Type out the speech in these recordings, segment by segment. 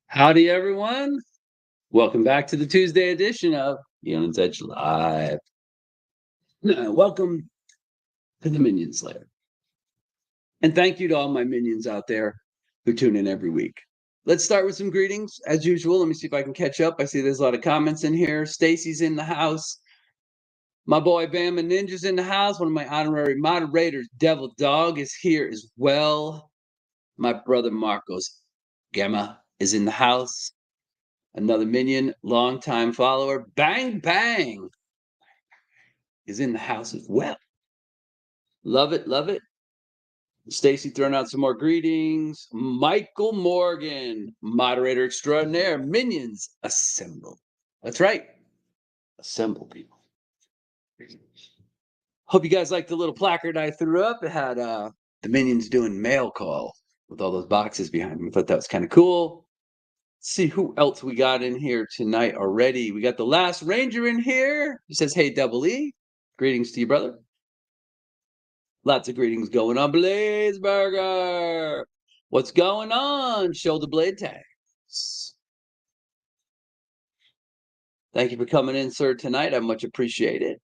Howdy, everyone. Welcome back to the Tuesday edition of Eionan's Edge Live. Welcome to the Minion Slayer. And thank you to all my minions out there who tune in every week. Let's start with some greetings. As usual, let me see if I can catch up. I see there's a lot of comments in here. Stacy's in the house. My boy Bama Ninja's in the house. One of my honorary moderators, Devil Dog, is here as well. My brother Marcos Gamma is in the house. Another minion, longtime follower, Bang Bang, is in the house as well. Love it, love it. Stacy throwing out some more greetings. Michael Morgan, moderator extraordinaire. Minions, assemble. That's right. Assemble, people. Hope you guys liked the little placard I threw up. It had the minions doing mail call with all those boxes behind them. I thought that was kind of cool. Let's see who else we got in here tonight already. We got the last ranger in here. He says, "Hey, Double E. Greetings to you, brother." Lots of greetings going on. Blazeburger. What's going on? Shoulder blade tags. Thank you for coming in, sir, tonight. I much appreciate it.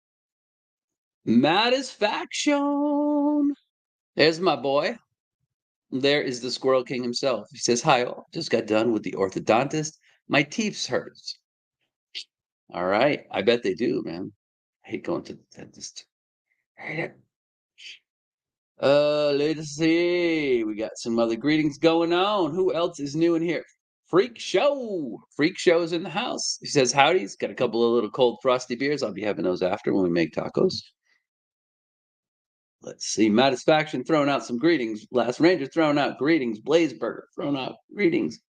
Mattisfaction. There's my boy. There is the Squirrel King himself. He says, "Hi, all. Just got done with the orthodontist. My teeth hurts." All right. I bet they do, man. I hate going to the dentist. I hate it. Let's see. We got some other greetings going on. Who else is new in here? Freak Show. Freak Show's in the house. He says howdy. He's got a couple of little cold frosty beers. I'll be having those after when we make tacos. Let's see. Mattisfaction throwing out some greetings. Last Ranger throwing out greetings. Blazeburger throwing out greetings.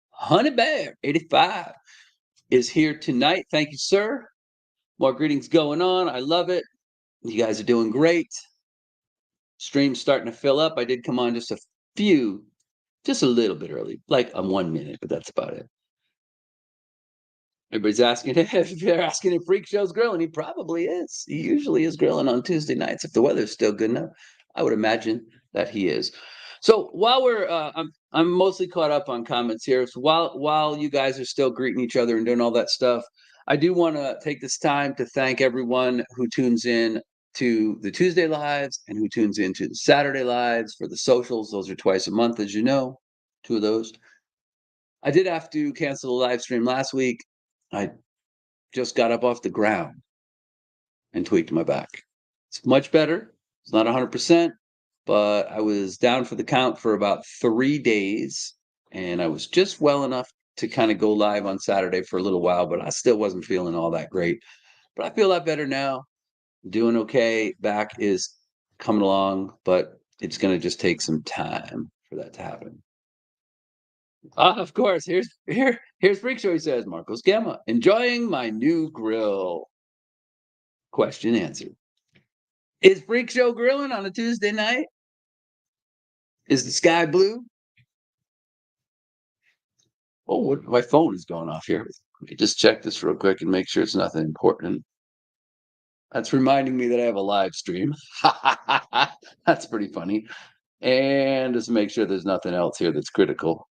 Honey Bear 85 is here tonight. Thank you, sir. More greetings going on. I love it. You guys are doing great. Stream's starting to fill up. I did come on just a little bit early, like on 1 minute, but that's about it. Everybody's asking if they're asking if Freak Show's grilling. He probably is. He usually is grilling on Tuesday nights if the weather's still good enough. I would imagine that he is. So while we're, I'm mostly caught up on comments here. So while you guys are still greeting each other and doing all that stuff, I do want to take this time to thank everyone who tunes in to the Tuesday lives and who tunes into the Saturday lives for the socials. Those are twice a month, as you know, 2 of those. I did have to cancel the live stream last week. I just got up off the ground and tweaked my back. It's much better. It's not 100%, but I was down for the count for about 3 days, and I was just well enough to kind of go live on Saturday for a little while, but I still wasn't feeling all that great. But I feel a lot better now. Doing okay. Back is coming along, but it's going to just take some time for that to happen. Of course. Here's Freak Show. He says, Marcos Gamma, enjoying my new grill. Question answered. Is Freak Show grilling on a Tuesday night? Is the sky blue? Oh, my phone is going off here. Let me just check this real quick and make sure it's nothing important. That's reminding me that I have a live stream. That's pretty funny. And just make sure there's nothing else here that's critical.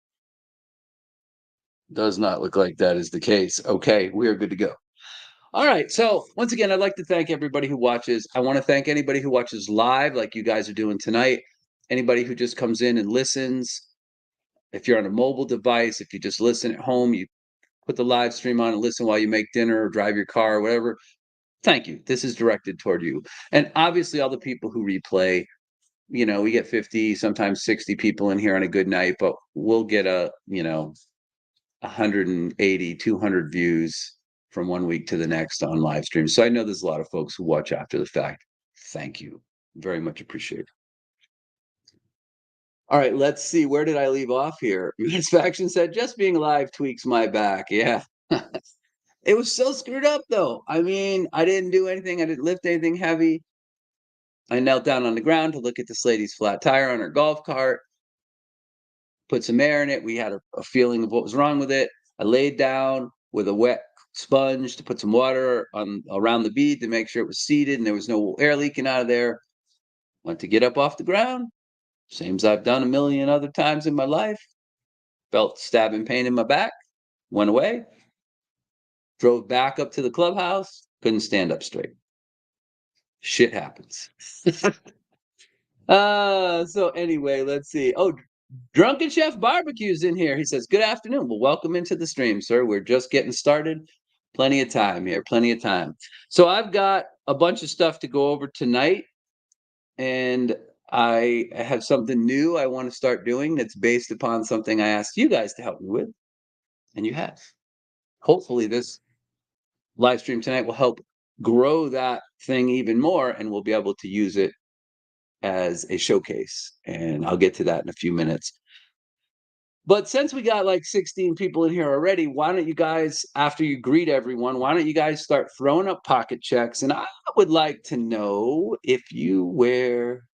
Does not look like that is the case. Okay, we are good to go. All right. So once again, I'd like to thank everybody who watches. I want to thank anybody who watches live, like you guys are doing tonight. Anybody who just comes in and listens. If you're on a mobile device, if you just listen at home, you put the live stream on and listen while you make dinner or drive your car or whatever. Thank you. This is directed toward you. And obviously, all the people who replay, we get 50, sometimes 60 people in here on a good night, but we'll get 180, 200 views from 1 week to the next on live stream. So I know there's a lot of folks who watch after the fact. Thank you. Very much appreciated. All right, let's see. Where did I leave off here? Faction said, just being alive tweaks my back. Yeah. It was so screwed up, though. I mean, I didn't do anything. I didn't lift anything heavy. I knelt down on the ground to look at this lady's flat tire on her golf cart, put some air in it. We had a feeling of what was wrong with it. I laid down with a wet sponge to put some water on around the bead to make sure it was seated and there was no air leaking out of there. Went to get up off the ground, same as I've done a million other times in my life. felt stabbing pain in my back, went away, drove back up to the clubhouse, couldn't stand up straight. Shit happens. So anyway, let's see. Oh, Drunken Chef Barbecue's in here. He says, "Good afternoon. Well, welcome into the stream, sir. We're just getting started. Plenty of time here, plenty of time." So I've got a bunch of stuff to go over tonight, and I have something new I want to start doing that's based upon something I asked you guys to help me with, and you have. Hopefully, this live stream tonight will help grow that thing even more, and we'll be able to use it as a showcase. And I'll get to that in a few minutes. But since we got like 16 people in here already, why don't you guys, after you greet everyone, why don't you guys start throwing up pocket checks? And I would like to know if you wear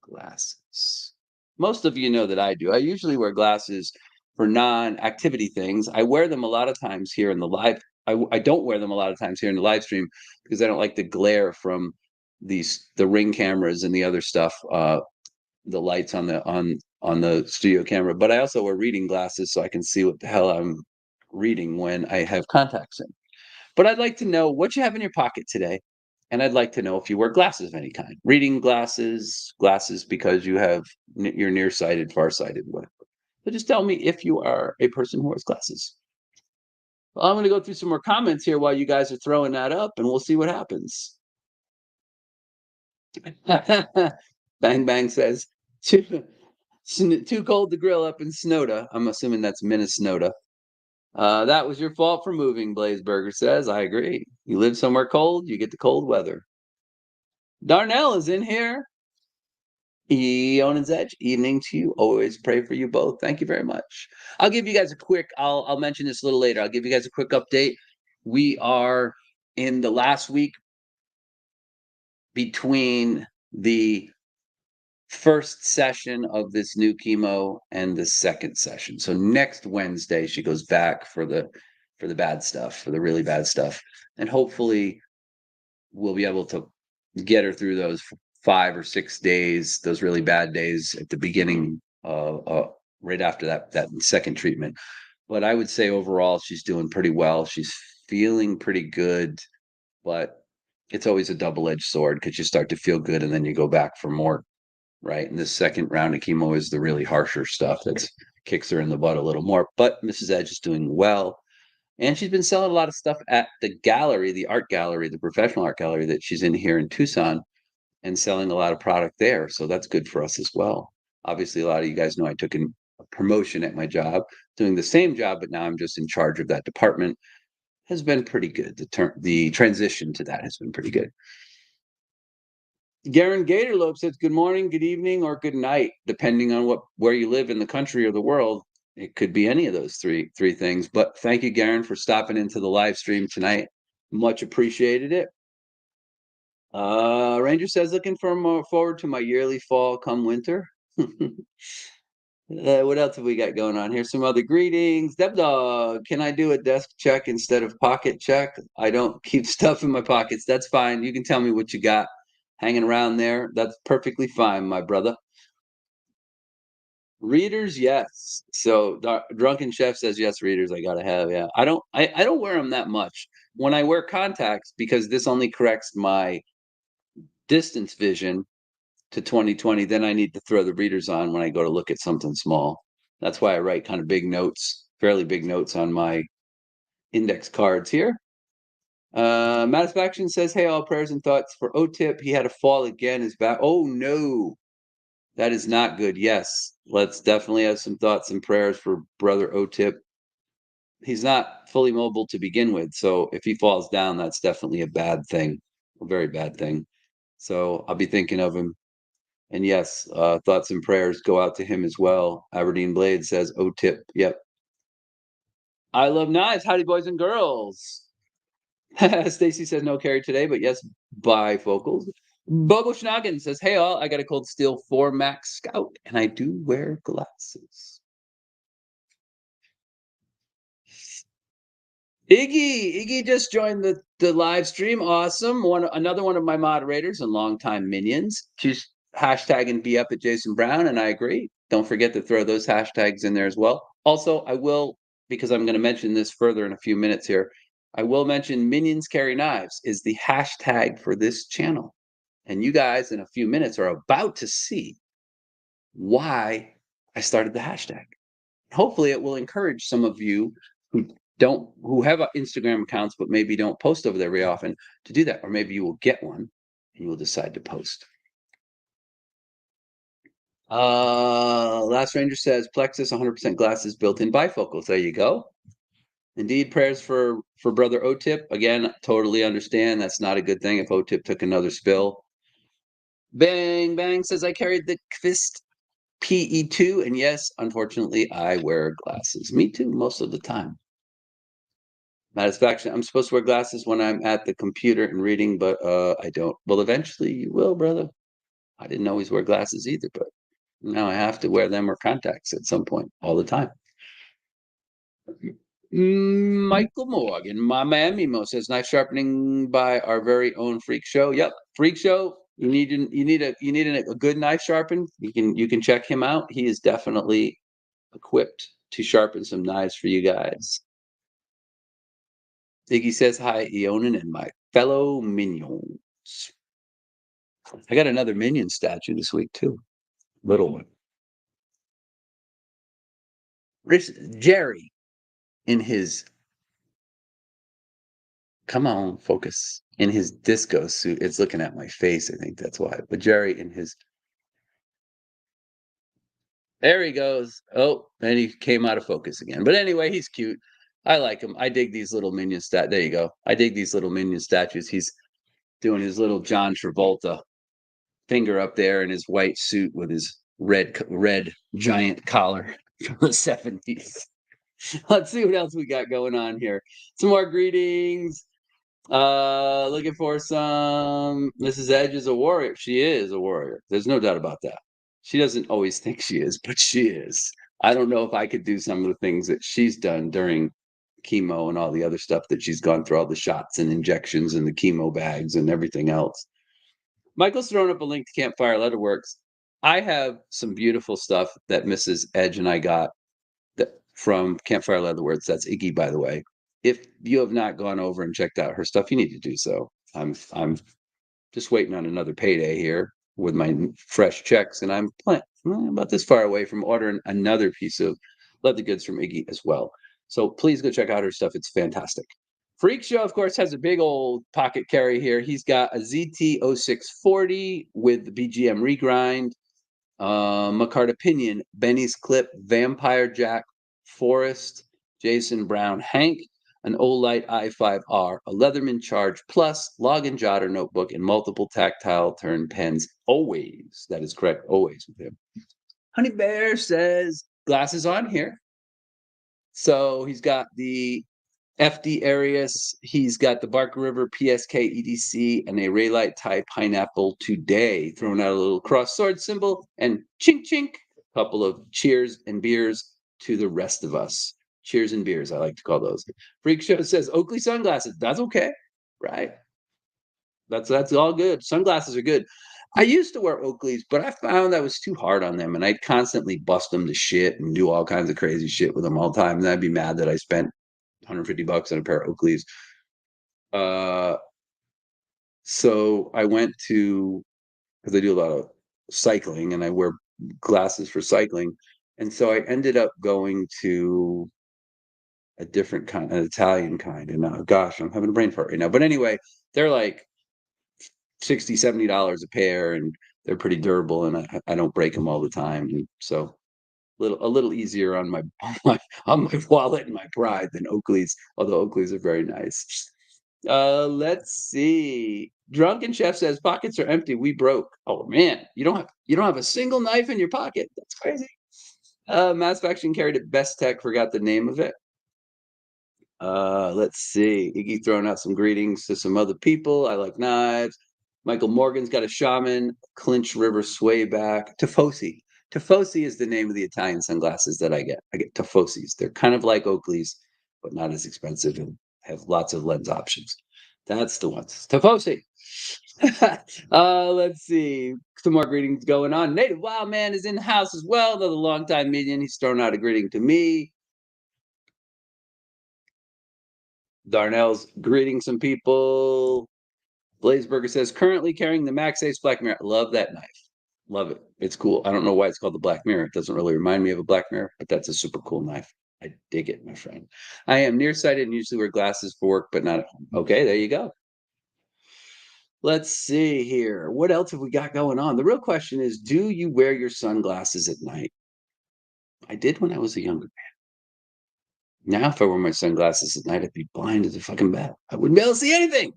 glasses. Most of you know that I do. I usually wear glasses for non-activity things. I wear them a lot of times here in the live. I don't wear them a lot of times here in the live stream because I don't like the glare from the ring cameras and the other stuff. The lights on the studio camera, but I also wear reading glasses so I can see what the hell I'm reading when I have contacts in. But I'd like to know what you have in your pocket today, and I'd like to know if you wear glasses of any kind. Reading glasses, glasses because you're nearsighted, farsighted, whatever. So just tell me if you are a person who wears glasses. Well, I'm going to go through some more comments here while you guys are throwing that up, and we'll see what happens. Bang Bang says, too cold to grill up in Snowda. I'm assuming that's Minnesota. That was your fault for moving, Blazeburger says. I agree. You live somewhere cold, you get the cold weather. Darnell is in here. Eionan's Edge, evening to you. Always pray for you both. Thank you very much. I'll give you guys a quick, I'll mention this a little later. I'll give you guys a quick update. We are in the last week between the first session of this new chemo and the second session. So next Wednesday she goes back for the bad stuff, for the really bad stuff. And hopefully we'll be able to get her through those 5 or 6 days, those really bad days at the beginning right after that second treatment. But I would say overall she's doing pretty well. She's feeling pretty good, but it's always a double-edged sword because you start to feel good and then you go back for more. Right. And this second round of chemo is the really harsher stuff that kicks her in the butt a little more. But Mrs. Edge is doing well. And she's been selling a lot of stuff at the gallery, the art gallery, the professional art gallery that she's in here in Tucson, and selling a lot of product there. So that's good for us as well. Obviously, a lot of you guys know I took a promotion at my job, doing the same job, but now I'm just in charge of that department. Has been pretty good. The transition to that has been pretty good. Garen Gatorlope says, "Good morning, good evening, or good night, depending on where you live in the country or the world." It could be any of those three things. But thank you, Garen, for stopping into the live stream tonight. Much appreciated it. Ranger says, "Looking forward to my yearly fall come winter." What else have we got going on here? Some other greetings. Deb Dog, can I do a desk check instead of pocket check? I don't keep stuff in my pockets. That's fine. You can tell me what you got hanging around there. That's perfectly fine, my brother. Readers, yes. So Drunken Chef says yes. Readers, I gotta have. Yeah, I don't wear them that much. When I wear contacts, because this only corrects my distance vision to 20/20, then I need to throw the readers on when I go to look at something small. That's why I write kind of big notes, fairly big notes on my index cards here. Satisfaction says, "Hey, all prayers and thoughts for O-Tip. He had a fall again. His back. Oh no, that is not good. Yes, let's definitely have some thoughts and prayers for brother O-Tip. He's not fully mobile to begin with, so if he falls down, that's definitely a bad thing, a very bad thing. So I'll be thinking of him. And yes, thoughts and prayers go out to him as well. Aberdeen Blade says, O-Tip. Yep. I love knives. Howdy, boys and girls. Stacy says no carry today, but yes, bifocals. Bobo Schnoggin says, "Hey all, I got a Cold Steel 4 Max Scout, and I do wear glasses." Iggy just joined the live stream. Awesome. Another one of my moderators and longtime minions. She's hashtagging be up at Jason Brown, and I agree. Don't forget to throw those hashtags in there as well. Also, I will, because I'm going to mention this further in a few minutes here, I will mention Minions Carry Knives is the hashtag for this channel. And you guys in a few minutes are about to see why I started the hashtag. Hopefully it will encourage some of you who have Instagram accounts but maybe don't post over there very often to do that, or maybe you will get one and you will decide to post. Last Ranger says Plexus 100% glasses built-in bifocals. There you go. Indeed, prayers for brother Otip. Again, totally understand that's not a good thing if Otip took another spill. Bang Bang says I carried the Kvist PE2, and yes, unfortunately, I wear glasses. Me too, most of the time. Satisfaction. I'm supposed to wear glasses when I'm at the computer and reading, but I don't. Well, eventually you will, brother. I didn't always wear glasses either, but now I have to wear them or contacts at some point, all the time. Michael Morgan, my man Mimo says knife sharpening by our very own Freak Show. Yep, Freak Show. You need a good knife sharpen. You can check him out. He is definitely equipped to sharpen some knives for you guys. Iggy says hi, Eionan and my fellow minions. I got another minion statue this week too. Little one. Jerry in his come on, focus. In his disco suit. It's looking at my face, I think that's why. But Jerry in his there he goes. Oh, and he came out of focus again. But anyway, he's cute. I like him. I dig these little minion there you go. I dig these little minion statues. He's doing his little John Travolta finger up there in his white suit with his red giant collar from the 70s. Let's see what else we got going on here. Some more greetings. Looking for some Mrs. Edge is a warrior. She is a warrior. There's no doubt about that. She doesn't always think she is, but she is. I don't know if I could do some of the things that she's done during chemo and all the other stuff that she's gone through, all the shots and injections and the chemo bags and everything else. Michael's thrown up a link to Campfire Leatherworks. I have some beautiful stuff that Mrs. Edge and I got from Campfire Leatherworks. That's Iggy, by the way. If you have not gone over and checked out her stuff, you need to do so. I'm just waiting on another payday here with my fresh checks, and I'm about this far away from ordering another piece of leather goods from Iggy as well. So please go check out her stuff. It's fantastic. Freak Show, of course, has a big old pocket carry here. He's got a ZT0640 with the BGM regrind, McCart Pinion, Benny's Clip, Vampire Jack, Forrest, Jason Brown, Hank, an Olight i5R, a Leatherman Charge Plus, log and jotter notebook, and multiple tactile turn pens. Always, that is correct, always with him. Honey Bear says glasses on here. So he's got the FD Arius, he's got the Barker River PSK EDC, and a Raylite Thai Pineapple Today. Throwing out a little cross sword symbol, and chink chink, a couple of cheers and beers to the rest of us. Cheers and beers, I like to call those. Freak Show says Oakley sunglasses. That's okay, right? That's all good. Sunglasses are good. I used to wear Oakleys, but I found I was too hard on them, and I'd constantly bust them to shit and do all kinds of crazy shit with them all the time. And I'd be mad that I spent $150 on a pair of Oakleys. So I went to because I do a lot of cycling and I wear glasses for cycling, and so I ended up going to a different kind, an Italian kind. And gosh, I'm having a brain fart right now. But anyway, they're like $60-$70 a pair, and they're pretty durable, and I don't break them all the time, and so a little easier on my on my wallet and my pride than Oakleys, although Oakleys are very nice. Let's see. Drunken Chef says pockets are empty. We broke. Oh man, you don't have a single knife in your pocket. That's crazy. Mass Faction carried it. Best Tech forgot the name of it. Let's see. Iggy throwing out some greetings to some other people. I like knives. Michael Morgan's got a shaman. Clinch River Swayback. Tifosi. Tifosi is the name of the Italian sunglasses that I get. I get Tifosis. They're kind of like Oakleys, but not as expensive and have lots of lens options. That's the ones. Taposi. Let's see. Some more greetings going on. Native Wild Man is in the house as well. Another longtime minion. He's thrown out a greeting to me. Darnell's greeting some people. Blazeburger says, currently carrying the Max Ace Black Mirror. Love that knife. Love it. It's cool. I don't know why it's called the Black Mirror. It doesn't really remind me of a Black Mirror, but that's a super cool knife. I dig it, my friend. I am nearsighted and usually wear glasses for work, but not at home. Okay, there you go. Let's see here. What else have we got going on? The real question is, do you wear your sunglasses at night? I did when I was a younger man. Now, if I wore my sunglasses at night, I'd be blind as a fucking bat. I wouldn't be able to see anything.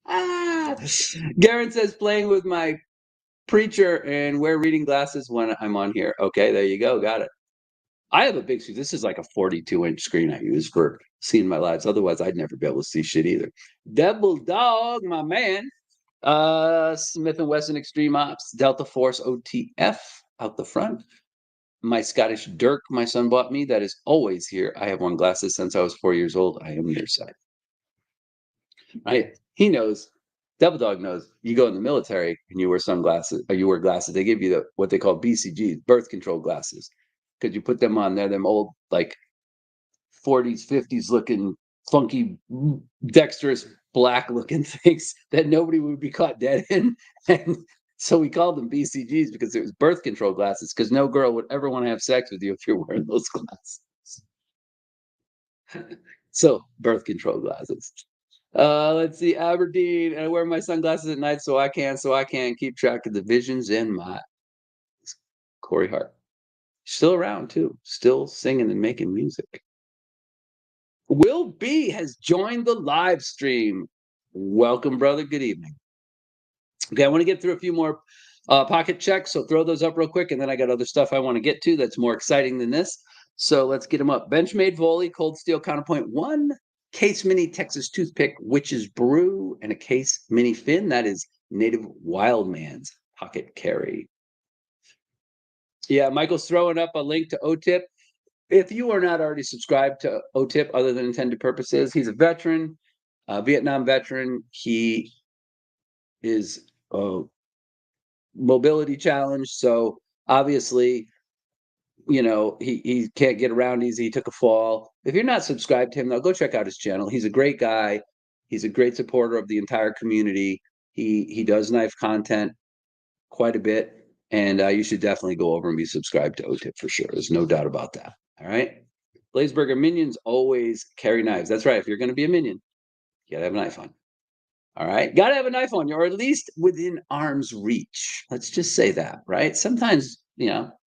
Ah! Garen says, playing with my preacher and wear reading glasses when I'm on here. Okay, there you go. Got it. I have a big screen. This is like a 42-inch screen I use for seeing my lives. Otherwise, I'd never be able to see shit either. Devil Dog, my man. Smith and Wesson Extreme Ops, Delta Force OTF out the front. My Scottish Dirk, my son bought me. That is always here. I have worn glasses since I was 4 years old. I am nearsighted. Right? He knows. Devil Dog knows. You go in the military and you wear sunglasses, or you wear glasses. They give you what they call BCGs, birth control glasses, because you put them on there. Them old like 40s, 50s looking funky, dexterous, black looking things that nobody would be caught dead in. And so we called them BCGs because it was birth control glasses, because no girl would ever want to have sex with you if you're wearing those glasses. So birth control glasses. Let's see, Aberdeen. And I wear my sunglasses at night so I can keep track of the visions in my Corey Hart. Still around too, still singing and making music. Will B has joined the live stream. Welcome, brother. Good evening. Okay, I want to get through a few more pocket checks, so throw those up real quick, and then I got other stuff I want to get to that's more exciting than this. So let's get them up. Benchmade Volley, Cold Steel Counterpoint 1, Case Mini Texas Toothpick, Witch's Brew, and a Case Mini Fin. That is Native Wildman's pocket carry. Yeah, Michael's throwing up a link to OTIP. If you are not already subscribed to OTIP other than intended purposes, he's a veteran, Vietnam veteran. He is mobility challenged, so obviously, he can't get around easy. He took a fall. If you're not subscribed to him, though, go check out his channel. He's a great guy. He's a great supporter of the entire community. He does knife content quite a bit, and you should definitely go over and be subscribed to OTIP for sure. There's no doubt about that. All right. Blazeburger minions always carry knives. That's right. If you're going to be a minion, you gotta have a knife on. All right. Gotta have a knife on you, or at least within arm's reach. Let's just say that, right? Sometimes,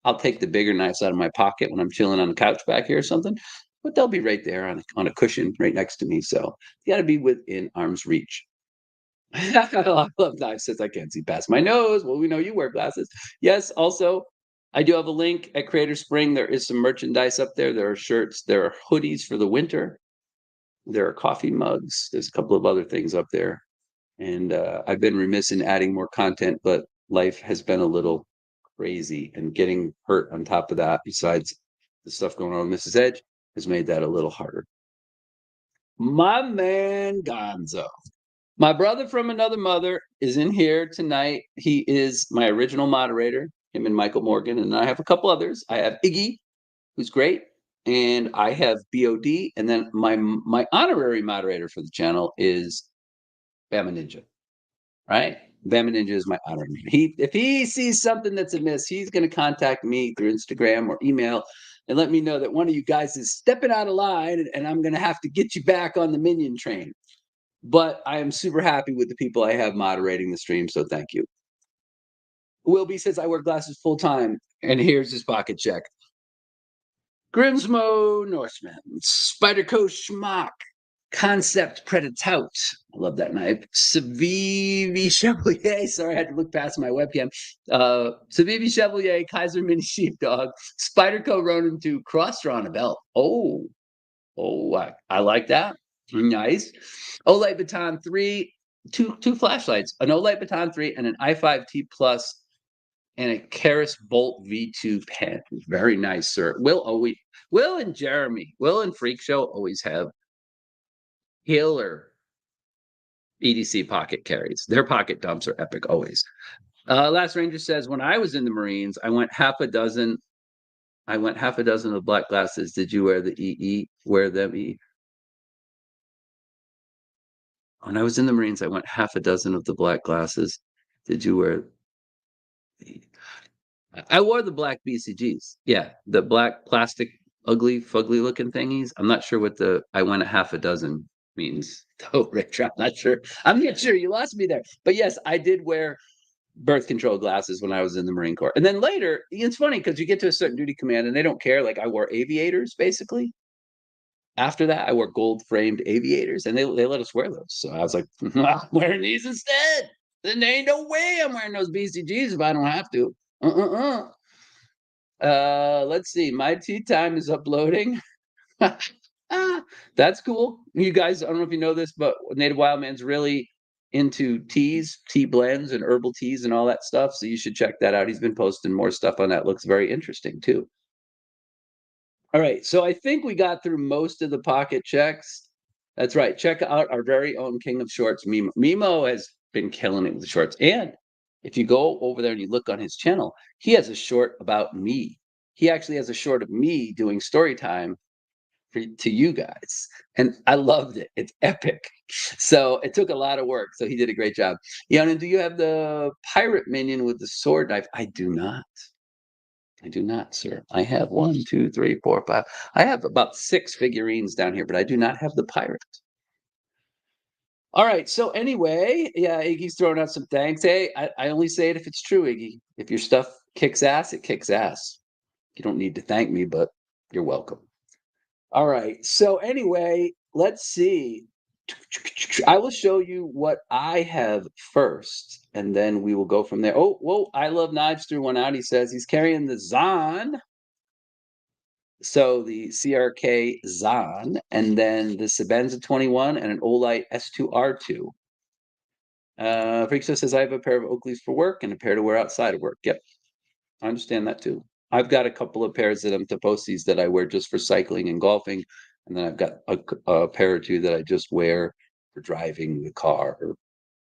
I'll take the bigger knives out of my pocket when I'm chilling on the couch back here or something, but they'll be right there on a cushion right next to me. So you gotta be within arm's reach. I love knives since I can't see past my nose. Well, we know you wear glasses. Yes, also, I do have a link at Creator Spring. There is some merchandise up there. There are shirts, there are hoodies for the winter, there are coffee mugs. There's a couple of other things up there. And I've been remiss in adding more content, but life has been a little crazy, and getting hurt on top of that, besides the stuff going on with Mrs. Edge, has made that a little harder. My man Gonzo. My brother from another mother is in here tonight. He is my original moderator, him and Michael Morgan, and I have a couple others. I have Iggy, who's great, and I have BOD, and then my honorary moderator for the channel is Bama Ninja, right? Bama Ninja is my honorary. If he sees something that's amiss, he's going to contact me through Instagram or email and let me know that one of you guys is stepping out of line, and I'm going to have to get you back on the minion train. But I am super happy with the people I have moderating the stream, so thank you. Will B says, I wear glasses full time, and here's his pocket check. Grimsmo Norseman, Spyderco Schmock, Concept Predatout. I love that knife. Savivi Chevalier. Sorry, I had to look past my webcam. Savivi Chevalier, Kaiser Mini Sheepdog, Spyderco Ronin 2, Cross-Drawn a Belt. Oh, I like that. Nice. Olight Baton 3, two flashlights, an Olight Baton 3 and an i5T Plus, and a Karis Bolt V2 pen. Very nice, sir. Will and Jeremy, Will and Freak Show always have killer EDC pocket carries. Their pocket dumps are epic always. Last Ranger says, when I was in the Marines, I went half a dozen. I went half a dozen of black glasses. Did you wear the EE? Wear them E? When I was in the Marines, I went half a dozen of the black glasses. Did you wear the I wore the black BCGs. Yeah, the black plastic, ugly, fugly looking thingies. I'm not sure what the I went a half a dozen means. Oh, Rich, I'm not sure. I'm not sure. You lost me there. But yes, I did wear birth control glasses when I was in the Marine Corps. And then later, it's funny because you get to a certain duty command and they don't care. Like I wore aviators basically. After that, I wore gold framed aviators and they let us wear those. So I was like, I'm wearing these instead. Then there ain't no way I'm wearing those BCGs if I don't have to. Let's see. My tea time is uploading. That's cool. You guys, I don't know if you know this, but Native Wildman's really into teas, tea blends, and herbal teas and all that stuff. So you should check that out. He's been posting more stuff on that. Looks very interesting too. All right. So I think we got through most of the pocket checks. That's right. Check out our very own King of Shorts, Mimo. Mimo has been killing it with the shorts. And if you go over there and you look on his channel, he has a short about me. He actually has a short of me doing story time to you guys. And I loved it. It's epic. So it took a lot of work. So he did a great job. Eionan, do you have the pirate minion with the sword knife? I do not. I do not, sir. I have one, two, three, four, five. I have about 6 figurines down here, but I do not have the pirate. All right. So anyway, yeah, Iggy's throwing out some thanks. Hey, I only say it if it's true, Iggy. If your stuff kicks ass, it kicks ass. You don't need to thank me, but you're welcome. All right. So anyway, let's see. I will show you what I have first, and then we will go from there. Oh, whoa! I love knives threw one out. He says he's carrying the Zahn. So the CRK Zahn, and then the Sebenza 21 and an Olight S2R2. Freakso says I have a pair of Oakleys for work and a pair to wear outside of work. Yep, I understand that too. I've got a couple of pairs that I'm Toposi's that I wear just for cycling and golfing, and then I've got a pair or two that I just wear for driving the car or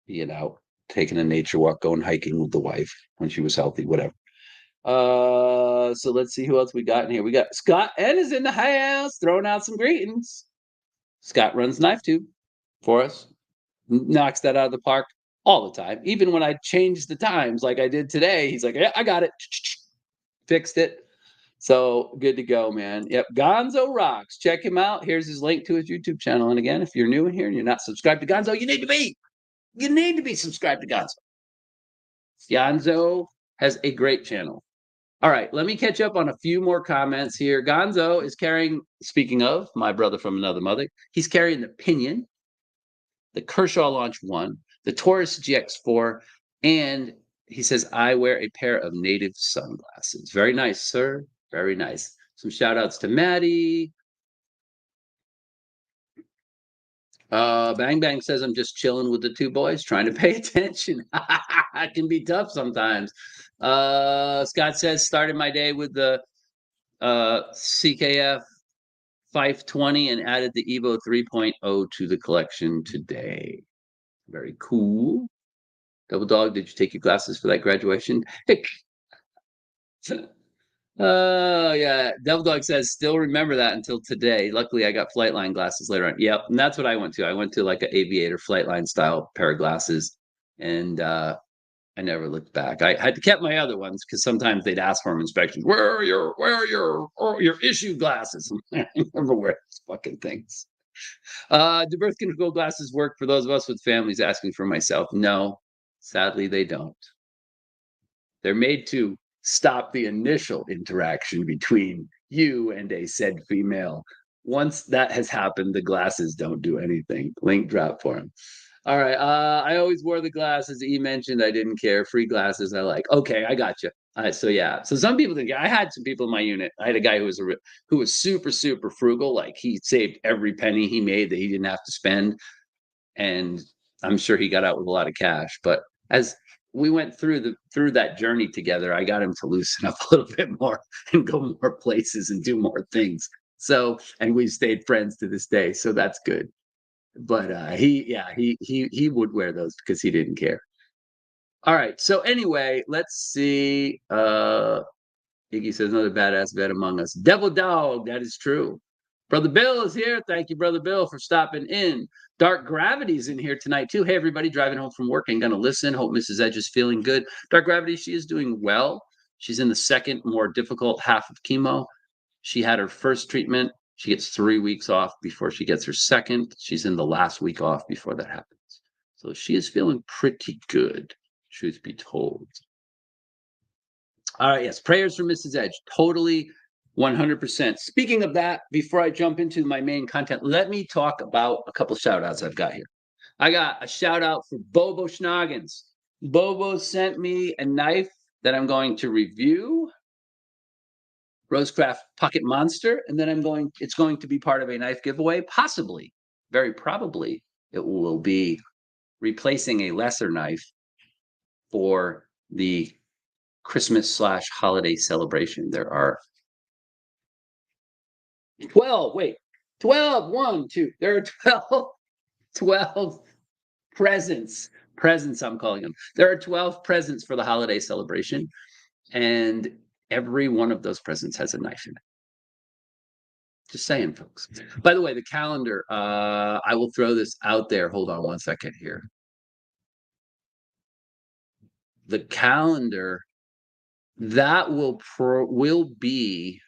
being out, taking a nature walk, going hiking with the wife when she was healthy, whatever. So let's see who else we got in here. We got Scott N is in the house, throwing out some greetings. Scott runs Knife Tube for us, knocks that out of the park all the time. Even when I change the times like I did today, he's like, yeah, I got it. Fixed it. So good to go, man. Yep. Gonzo rocks. Check him out. Here's his link to his YouTube channel. And again, if you're new in here and you're not subscribed to Gonzo, you need to be. You need to be subscribed to Gonzo. Gonzo has a great channel. All right, let me catch up on a few more comments here. Gonzo is carrying, speaking of my brother from another mother, he's carrying the Pinion, the Kershaw Launch 1, the Taurus GX4, and he says, I wear a pair of native sunglasses. Very nice, sir. Very nice. Some shout outs to Maddie. Bang Bang says, I'm just chilling with the two boys, trying to pay attention. It can be tough sometimes. Scott says, started my day with the CKF 520 and added the Evo 3.0 to the collection today. Very cool. Double Dog, did you take your glasses for that graduation? Yeah. Devil Dog says, still remember that until today. Luckily, I got Flightline glasses later on. Yep. And that's what I went to. I went to like an aviator Flightline style pair of glasses. And I never looked back. I had to keep my other ones because sometimes they'd ask for them inspections. Where are your issue glasses? I never wear those fucking things. Do birth control glasses work for those of us with families asking for myself? No, sadly, they don't. They're made to stop the initial interaction between you and a said female. Once that has happened, the glasses don't do anything. Link drop for him. All right. I always wore the glasses that you mentioned. I didn't care. Free glasses I like. Okay, I got you. So yeah. So some people think I had some people in my unit. I had a guy who was super frugal. Like he saved every penny he made that he didn't have to spend, and I'm sure he got out with a lot of cash. But as we went through that journey together, I got him to loosen up a little bit more and go more places and do more things. So, and we've stayed friends to this day. So that's good. But he would wear those because he didn't care. All right. So anyway, let's see. Iggy says another badass vet among us. Devil Dog, that is true. Brother Bill is here. Thank you, Brother Bill, for stopping in. Dark Gravity's in here tonight, too. Hey, everybody, driving home from work and going to listen. Hope Mrs. Edge is feeling good. Dark Gravity, she is doing well. She's in the second, more difficult half of chemo. She had her first treatment. She gets 3 weeks off before she gets her second. She's in the last week off before that happens. So she is feeling pretty good, truth be told. All right, yes, prayers for Mrs. Edge. Totally 100%. Speaking of that, before I jump into my main content, let me talk about a couple shout outs I've got here. I got a shout out for Bobo Schnoggins. Bobo sent me a knife that I'm going to review, Rosecraft Pocket Monster, and then it's going to be part of a knife giveaway. Possibly, very probably, it will be replacing a lesser knife for the Christmas/holiday celebration. There are 12, wait, 12, 1, 2. There are 12 presents. Presents, I'm calling them. There are 12 presents for the holiday celebration, and every one of those presents has a knife in it. Just saying, folks. By the way, the calendar, I will throw this out there. Hold on one second here. The calendar, that will be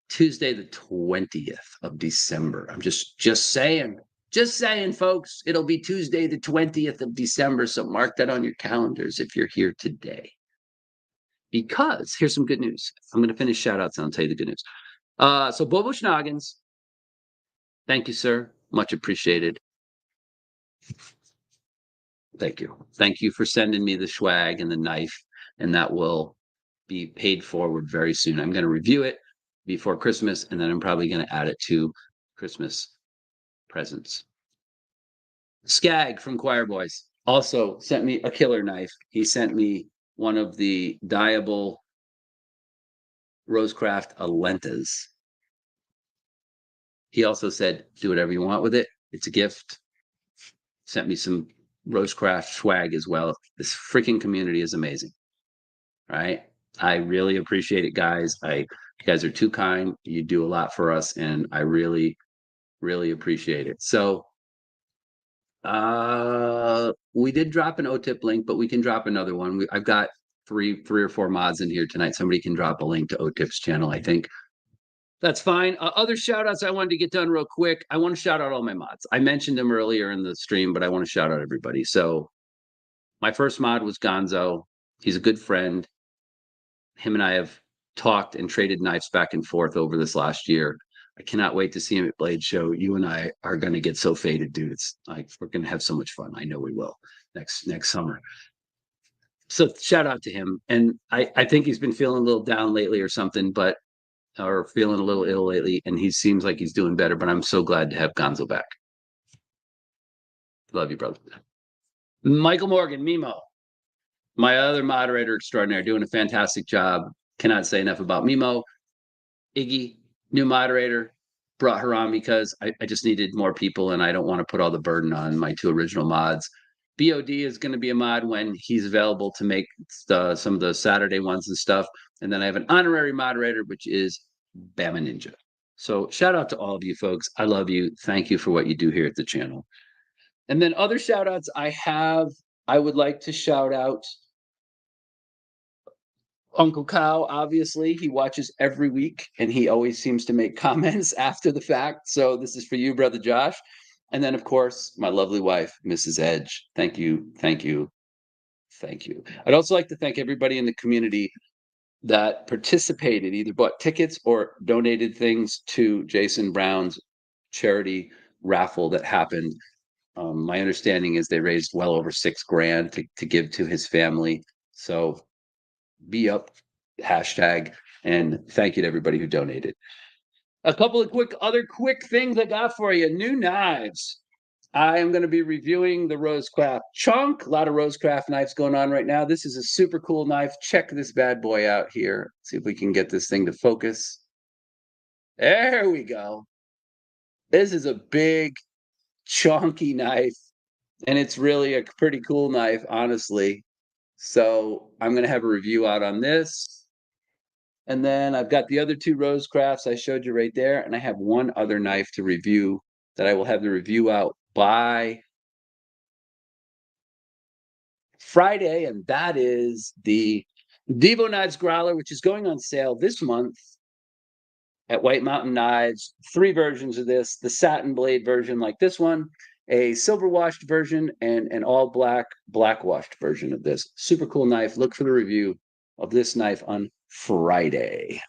Tuesday, the 20th of December. I'm just saying, folks, it'll be Tuesday, the 20th of December. So mark that on your calendars if you're here today. Because here's some good news. I'm going to finish shout outs and I'll tell you the good news. So Bobo Schnoggins, thank you, sir. Much appreciated. Thank you. Thank you for sending me the swag and the knife, and that will be paid forward very soon. I'm going to review it before Christmas, and then I'm probably going to add it to Christmas presents. Skag from Choir Boys also sent me a killer knife. He sent me one of the dyeable Rosecraft Alentas. He also said, do whatever you want with it. It's a gift. Sent me some Rosecraft swag as well. This freaking community is amazing. Right? I really appreciate it, guys. You guys are too kind. You do a lot for us, and I really, really appreciate it. So we did drop an OTIP link, but we can drop another one. I've got three or four mods in here tonight. Somebody can drop a link to OTIP's channel, I think. That's fine. Other shout outs I wanted to get done real quick. I want to shout out all my mods. I mentioned them earlier in the stream, but I want to shout out everybody. So my first mod was Gonzo. He's a good friend. Him and I have talked and traded knives back and forth over this last year. I cannot wait to see him at Blade Show. You and I are going to get so faded, dude. It's like we're going to have so much fun. I know we will next summer. So shout out to him. And I think he's been feeling a little down lately or something, or feeling a little ill lately. And he seems like he's doing better, but I'm so glad to have Gonzo back. Love you, brother. Michael Morgan, Mimo, my other moderator extraordinaire, doing a fantastic job. Cannot say enough about Mimo. Iggy, new moderator, brought her on because I just needed more people and I don't want to put all the burden on my two original mods. BOD is going to be a mod when he's available to make some of the Saturday ones and stuff. And then I have an honorary moderator, which is Bama Ninja. So shout out to all of you folks. I love you. Thank you for what you do here at the channel. And then other shout outs I would like to shout out Uncle Kyle. Obviously, he watches every week and he always seems to make comments after the fact. So this is for you, brother Josh. And then, of course, my lovely wife, Mrs. Edge. Thank you. Thank you. Thank you. I'd also like to thank everybody in the community that participated, either bought tickets or donated things to Jason Brown's charity raffle that happened. My understanding is they raised well over $6,000 to give to his family. So be up hashtag, and thank you to everybody who donated. A couple of other quick things I got for you. New knives. I am going to be reviewing the Rosecraft Chunk. A lot of Rosecraft knives going on right now. This is a super cool knife. Check this bad boy out here. See if we can get this thing to focus. There we go. This is a big chonky knife, and it's really a pretty cool knife, honestly. So I'm going to have a review out on this. And then I've got the other two Rose Crafts I showed you right there. And I have one other knife to review that I will have the review out by Friday. And that is the Devo Knives Growler, which is going on sale this month at White Mountain Knives. 3 versions of this: the satin blade version like this one, a silver washed version, and an all black washed version of this. Super cool knife. Look for the review of this knife on Friday.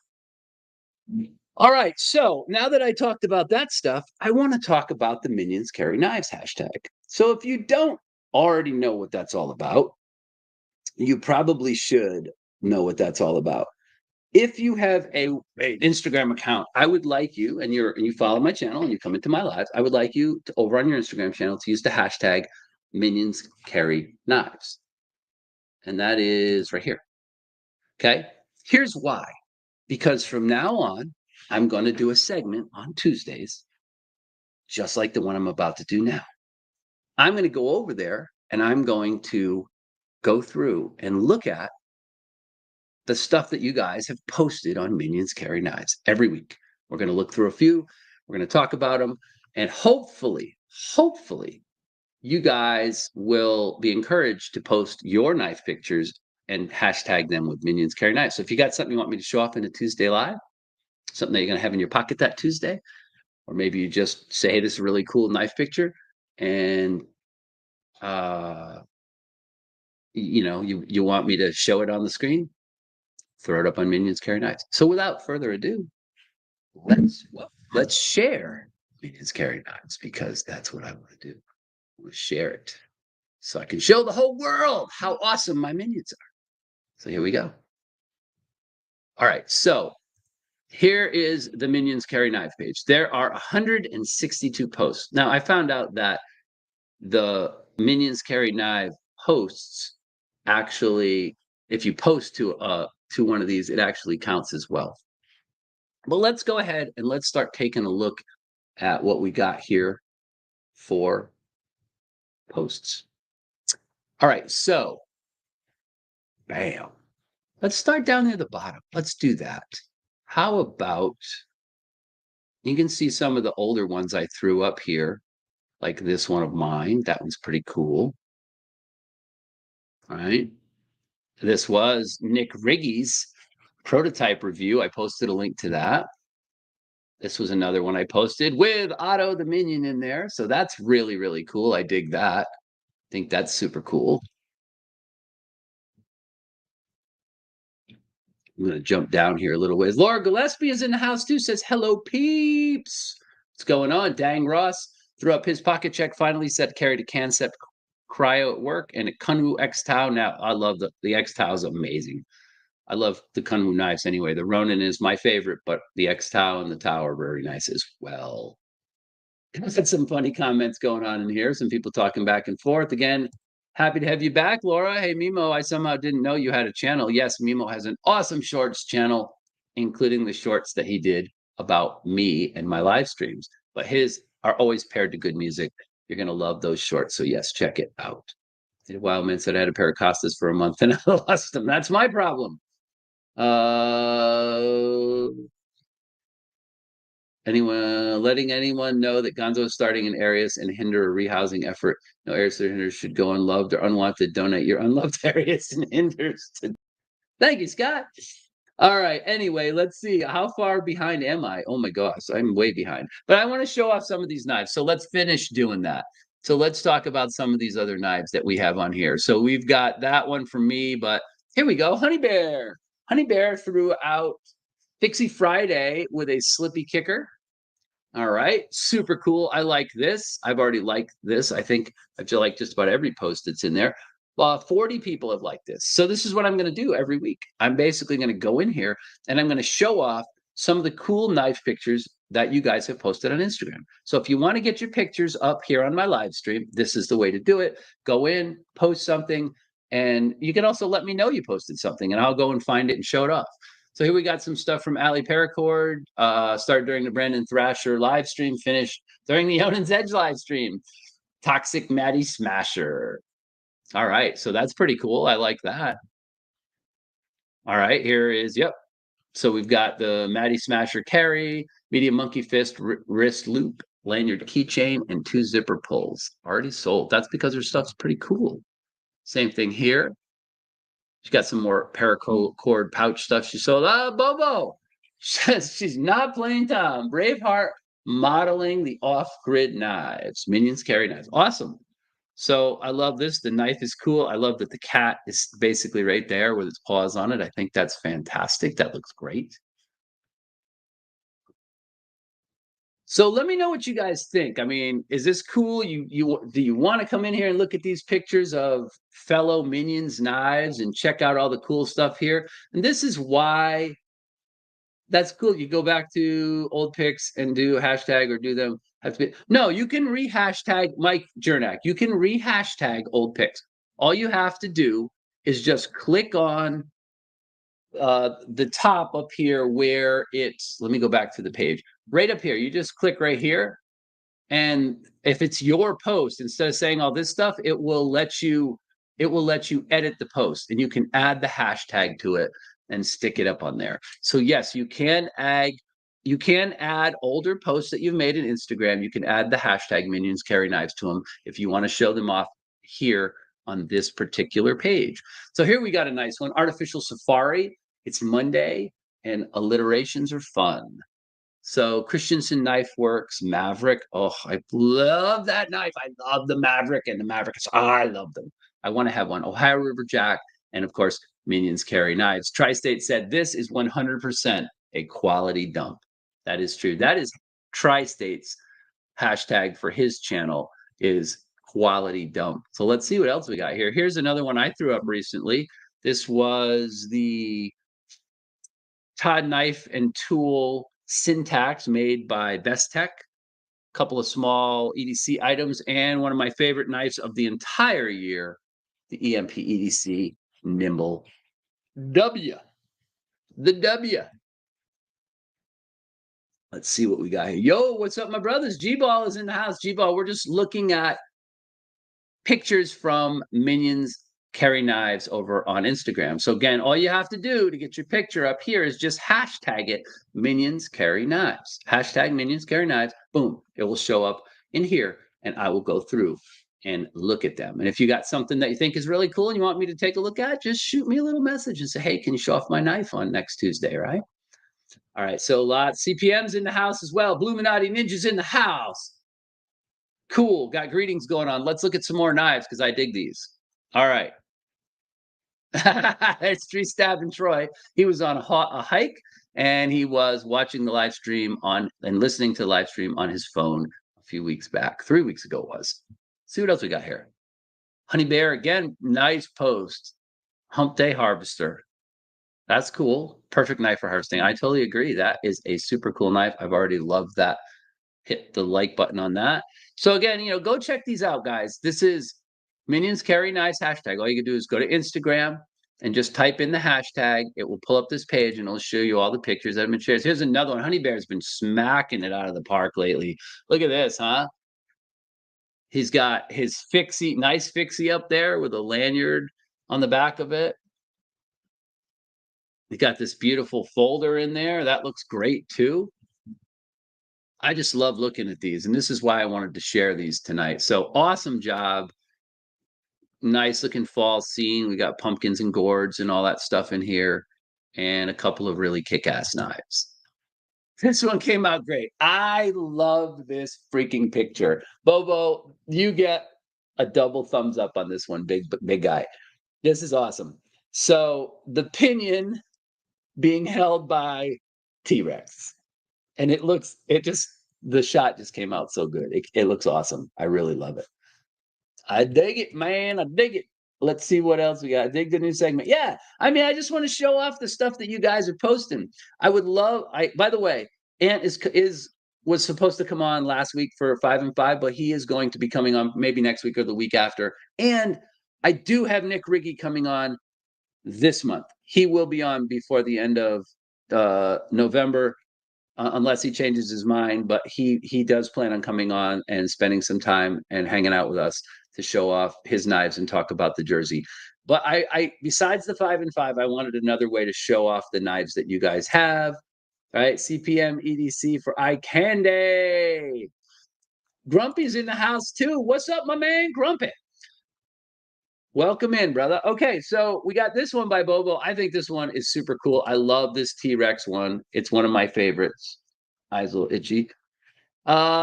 All right, so now that I talked about that stuff, I want to talk about the Minions Carry Knives hashtag. So if you don't already know what that's all about, you probably should know what that's all about. If you have an Instagram account, I would like you, and you follow my channel and you come into my lives, I would like you to, over on your Instagram channel, to use the hashtag Minions Carry Knives. And that is right here. Okay. Here's why. Because from now on, I'm going to do a segment on Tuesdays, just like the one I'm about to do now. I'm going to go over there and I'm going to go through and look at the stuff that you guys have posted on Minions Carry Knives every week. We're going to look through a few, we're going to talk about them, and hopefully, you guys will be encouraged to post your knife pictures and hashtag them with Minions Carry Knives. So if you got something you want me to show off in a Tuesday Live, something that you're going to have in your pocket that Tuesday, or maybe you just say, hey, this is a really cool knife picture, and you want me to show it on the screen, throw it up on Minions Carry Knives. So without further ado, let's share Minions Carry Knives, because that's what I want to do. I want to share it so I can show the whole world how awesome my minions are. So here we go. All right, so here is the Minions Carry Knife page. There are 162 posts. Now, I found out that the Minions Carry Knife posts actually, if you post to one of these, it actually counts as well. But let's go ahead and let's start taking a look at what we got here for posts. All right, so bam. Let's start down near the bottom. Let's do that. How about, you can see some of the older ones I threw up here, like this one of mine. That one's pretty cool. All right. This was Nick Riggy's prototype review. I posted a link to that. This was another one I posted with Otto the Minion in there. So that's really, really cool. I dig that. I think that's super cool. I'm going to jump down here a little ways. Laura Gillespie is in the house too, says, hello, peeps. What's going on? Dang Ross threw up his pocket check, finally said carried a Concept Cryo at work and a Kunwu X Tau. Now, I love the X Tau is amazing. I love the Kunwu knives anyway. The Ronin is my favorite, but the X Tau and the Tau are very nice as well. I've had some funny comments going on in here. Some people talking back and forth. Again, happy to have you back, Laura. Hey, Mimo, I somehow didn't know you had a channel. Yes, Mimo has an awesome shorts channel, including the shorts that he did about me and my live streams. But his are always paired to good music. You're going to love those shorts. So, yes, check it out. Wildman said I had a pair of Costas for a month and I lost them. That's my problem. Letting anyone know that Gonzo is starting in areas and hinder a rehousing effort. No areas that hinders should go unloved or unwanted. Donate your unloved areas and hinders. Thank you, Scott. All right. Anyway, let's see. How far behind am I? Oh my gosh, I'm way behind. But I want to show off some of these knives. So let's finish doing that. So let's talk about some of these other knives that we have on here. So we've got that one for me, but here we go. Honey Bear. Honey Bear threw out Fixie Friday with a slippy kicker. All right, super cool. I like this. I've already liked this. I think I feel like just about every post that's in there. 40 people have liked this. So this is what I'm going to do every week. I'm basically going to go in here and I'm going to show off some of the cool knife pictures that you guys have posted on Instagram. So if you want to get your pictures up here on my live stream, this is the way to do it. Go in, post something, and you can also let me know you posted something and I'll go and find it and show it off. So here we got some stuff from Ali Paracord, started during the Brandon Thrasher live stream, finished during the Eionan's Edge live stream. Toxic Maddie Smasher. All right, so that's pretty cool. I like that. All right, here is, yep. So we've got the Maddie Smasher carry, medium monkey fist wrist loop, lanyard keychain, and 2 zipper pulls. Already sold. That's because her stuff's pretty cool. Same thing here. She's got some more paracord pouch stuff she sold. Bobo says she's not playing Tom. Braveheart modeling the off-grid knives. Minions carry knives. Awesome. So I love this. The knife is cool. I love that the cat is basically right there with its paws on it. I think that's fantastic. That looks great. So let me know what you guys think. I mean, is this cool? You do you want to come in here and look at these pictures of fellow Minions knives and check out all the cool stuff here? And this is why that's cool. You go back to old pics and do a hashtag or do them. No, you can re-hashtag Mike Jernak. You can re-hashtag old pics. All you have to do is just click on the top up here where it's, let me go back to the page. Right up here, you just click right here. And if it's your post, instead of saying all this stuff, it will let you edit the post and you can add the hashtag to it and stick it up on there. So yes, you can add older posts that you've made in Instagram. You can add the hashtag Minions Carry Knives to them if you want to show them off here on this particular page. So here we got a nice one, Artificial Safari. It's Monday and alliterations are fun. So Christensen Knife Works, Maverick. Oh, I love that knife. I love the Maverick and the Maverick. I love them. I want to have one. Ohio River Jack, and of course, Minions Carry Knives. Tri-State said this is 100% a quality dump. That is true. That is Tri-State's hashtag for his channel is quality dump. So let's see what else we got here. Here's another one I threw up recently. This was the Todd Knife and Tool Syntax made by Best Tech. A couple of small EDC items, and one of my favorite knives of the entire year, the EMP EDC Nimble W. The W. Let's see what we got here. Yo, what's up, my brothers? G-Ball is in the house. G-Ball, we're just looking at pictures from Minions Carry Knives over on Instagram. So again, all you have to do to get your picture up here is just hashtag it Minions Carry Knives. Hashtag Minions Carry Knives. Boom. It will show up in here and I will go through and look at them. And if you got something that you think is really cool and you want me to take a look at, just shoot me a little message and say, hey, can you show off my knife on next Tuesday, right? All right, so a lot. CPM's in the house as well. Bluminati Ninja's in the house. Cool, got greetings going on. Let's look at some more knives because I dig these. All right. It's Tree Stab and Troy. He was on a hike and he was watching the live stream on and listening to the live stream on his phone a few weeks back. 3 weeks ago it was. See what else we got here. Honey Bear, again, nice post. Hump Day Harvester. That's cool. Perfect knife for harvesting. I totally agree. That is a super cool knife. I've already loved that. Hit the like button on that. So again, go check these out, guys. This is Minions Carry Knives hashtag. All you can do is go to Instagram and just type in the hashtag. It will pull up this page and it'll show you all the pictures that have been shared. Here's another one. Honey Bear's been smacking it out of the park lately. Look at this, huh? He's got his nice fixie up there with a lanyard on the back of it. He got this beautiful folder in there. That looks great too. I just love looking at these, and this is why I wanted to share these tonight. So awesome job. Nice looking fall scene. We got pumpkins and gourds and all that stuff in here, and a couple of really kick-ass knives. This one came out great. I love this freaking picture. Bobo, you get a double thumbs up on this one, big guy. This is awesome. So the pinion being held by T-Rex. And the shot just came out so good. It looks awesome. I really love it. I dig it, man. I dig it. Let's see what else we got. I dig the new segment. Yeah. I mean, I just want to show off the stuff that you guys are posting. By the way, Ant was supposed to come on last week for 5 and 5, but he is going to be coming on maybe next week or the week after. And I do have Nick Riggy coming on this month. He will be on before the end of November. unless he changes his mind. But he does plan on coming on and spending some time and hanging out with us to show off his knives and talk about the jersey. But I besides the 5 and 5, I wanted another way to show off the knives that you guys have. All right, CPM EDC for eye candy. Grumpy's in the house too. What's up, my man, Grumpy? Welcome in, brother. Okay, so we got this one by Bobo. I think this one is super cool. I love this T-Rex one. It's one of my favorites. Eyes a little itchy.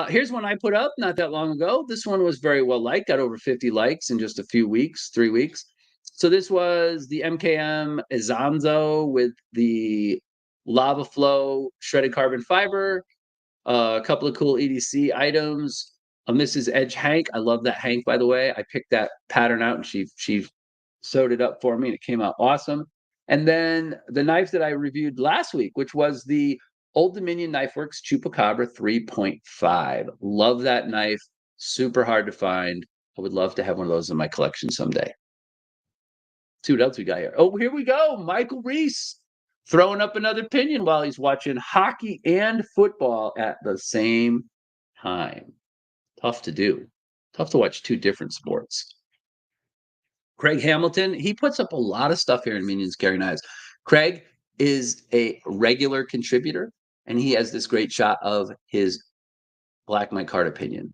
Here's one I put up not that long ago. This one was very well liked, got over 50 likes in just a few weeks, 3 weeks. So this was the MKM Izanzo with the lava flow shredded carbon fiber, a couple of cool EDC items. A Mrs. Edge Hank. I love that Hank, by the way. I picked that pattern out and she sewed it up for me and it came out awesome. And then the knife that I reviewed last week, which was the Old Dominion Knife Works Chupacabra 3.5. Love that knife. Super hard to find. I would love to have one of those in my collection someday. See what else we got here. Oh, here we go. Michael Reese throwing up another opinion while he's watching hockey and football at the same time. Tough to do. Tough to watch two different sports. Craig Hamilton, he puts up a lot of stuff here in Minions Carry Knives. Craig is a regular contributor, and he has this great shot of his Black Micarta opinion.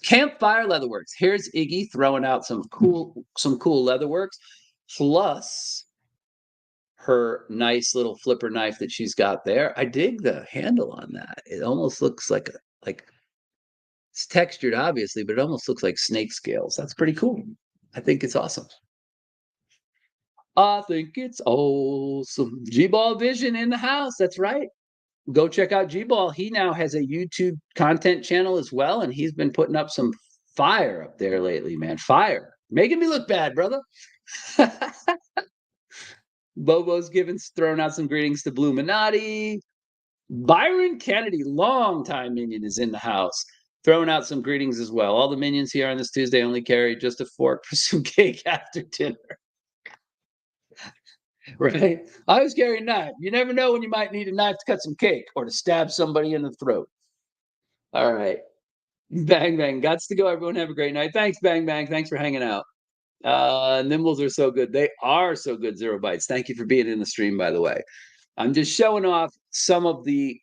Campfire Leatherworks. Here's Iggy throwing out some cool leatherworks, plus her nice little flipper knife that she's got there. I dig the handle on that. It almost looks like it's textured, obviously, but it almost looks like snake scales. That's pretty cool. I think it's awesome. I think it's awesome. G-Ball Vision in the house. That's right. Go check out G-Ball. He now has a YouTube content channel as well, and he's been putting up some fire up there lately, man. Fire. Making me look bad, brother. Bobo's throwing out some greetings to Blue Minati. Byron Kennedy, longtime minion, is in the house, throwing out some greetings as well. All the minions here on this Tuesday only carry just a fork for some cake after dinner. Right? I always carry a knife. You never know when you might need a knife to cut some cake or to stab somebody in the throat. All right. Bang Bang. Gots to go. Everyone have a great night. Thanks, Bang Bang. Thanks for hanging out. Nimbles are so good. They are so good, Zero Bites. Thank you for being in the stream, by the way. I'm just showing off some of the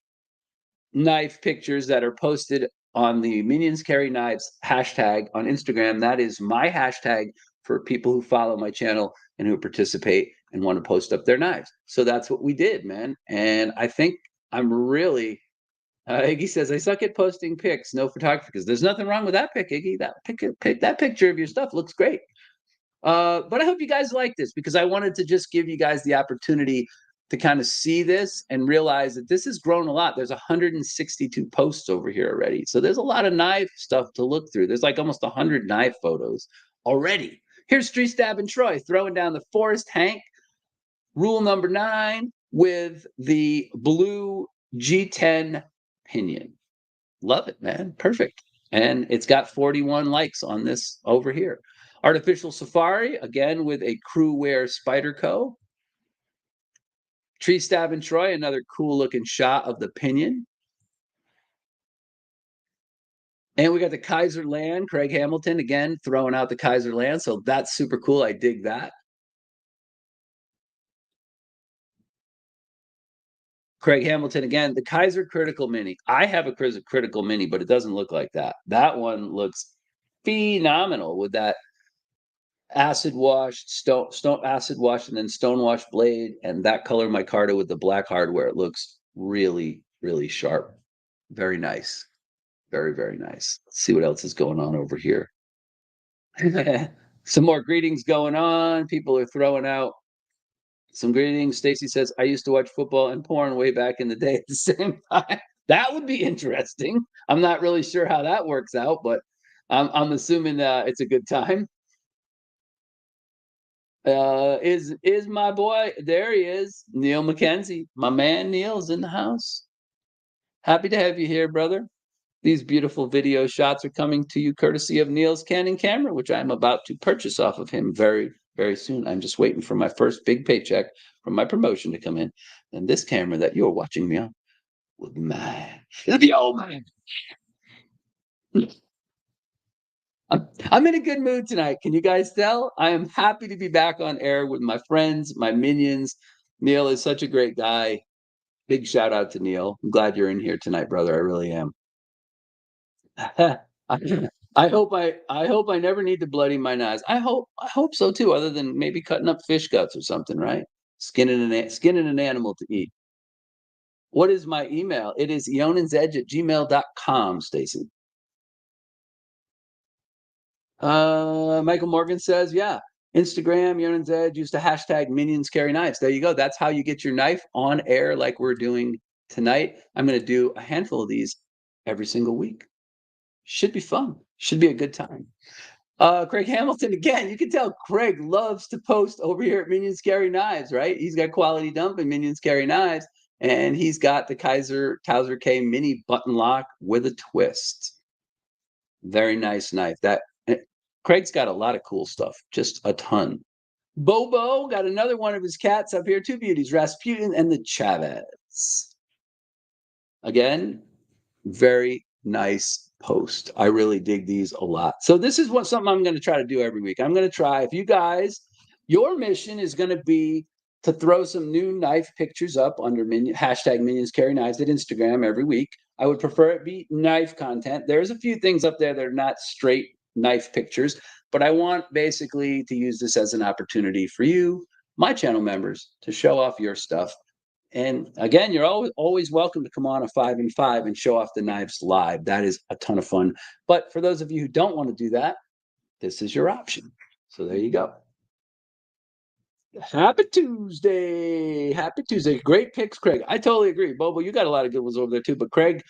knife pictures that are posted on the Minions Carry Knives hashtag on Instagram. That is my hashtag for people who follow my channel and who participate and want to post up their knives. So that's what we did, man. And I think I'm really Iggy says, I suck at posting pics, no photography, because there's nothing wrong with that pic, Iggy. That picture of your stuff looks great. But I hope you guys like this, because I wanted to just give you guys the opportunity to kind of see this and realize that this has grown a lot. There's 162 posts over here already. So there's a lot of knife stuff to look through. There's like almost 100 knife photos already. Here's Street Stab and Troy throwing down the Forest Hank, rule number 9, with the blue G10 pinion. Love it, man. Perfect. And it's got 41 likes on this over here. Artificial Safari, again with a Crew Wear Spyderco. Tree Stab and Troy, another cool looking shot of the pinion. And we got the Kaiser Land, Craig Hamilton, again, throwing out the Kaiser Land. So that's super cool. I dig that. Craig Hamilton, again, the Kaiser Critical Mini. I have a Critical Mini, but it doesn't look like that. That one looks phenomenal with that acid washed, stone acid washed, and then stone washed blade, and that color micarta with the black hardware. It looks really, really sharp. Very nice. Very, very nice. Let's see what else is going on over here. Some more greetings going on. People are throwing out some greetings. Stacy says, I used to watch football and porn way back in the day at the same time. That would be interesting. I'm not really sure how that works out, but I'm assuming it's a good time. Is my boy, there he is, Neil McKenzie. My man Neil's in the house. Happy to have you here, brother. These beautiful video shots are coming to you courtesy of Neil's Canon camera, which I'm about to purchase off of him very, very soon. I'm just waiting for my first big paycheck from my promotion to come in. And this camera that you're watching me on will be mine. It'll be all mine. I'm in a good mood tonight. Can you guys tell? I am happy to be back on air with my friends, my minions. Neil is such a great guy. Big shout out to Neil. I'm glad you're in here tonight, brother. I really am. I hope I never need to bloody my knives. I hope so too, other than maybe cutting up fish guts or something, right? Skinning an animal to eat. What is my email? It is eonansedge@gmail.com, Stacy. Michael Morgan says, yeah, Instagram, Eionan's Edge used to hashtag minions carry knives. There you go. That's how you get your knife on air like we're doing tonight. I'm going to do a handful of these every single week. Should be fun. Should be a good time. Craig Hamilton, again, you can tell Craig loves to post over here at Minions Carry Knives, right? He's got Quality Dump and Minions Carry Knives, and he's got the Kaiser Towser K mini button lock with a twist. Very nice knife. Craig's got a lot of cool stuff, just a ton. Bobo got another one of his cats up here, two beauties, Rasputin and the Chavez. Again, very nice post. I really dig these a lot. So this is something I'm going to try to do every week. I'm going to try, if you guys, your mission is going to be to throw some new knife pictures up under hashtag Minions Carry Knives at Instagram every week. I would prefer it be knife content. There's a few things up there that are not straight knife pictures, but I want basically to use this as an opportunity for you, my channel members, to show off your stuff. And again, you're always welcome to come on a 5 and 5 and show off the knives live. That is a ton of fun. But for those of you who don't want to do that, this is your option. So there you go. Happy Tuesday. Happy Tuesday. Great picks, Craig. I totally agree. Bobo, you got a lot of good ones over there too. But Craig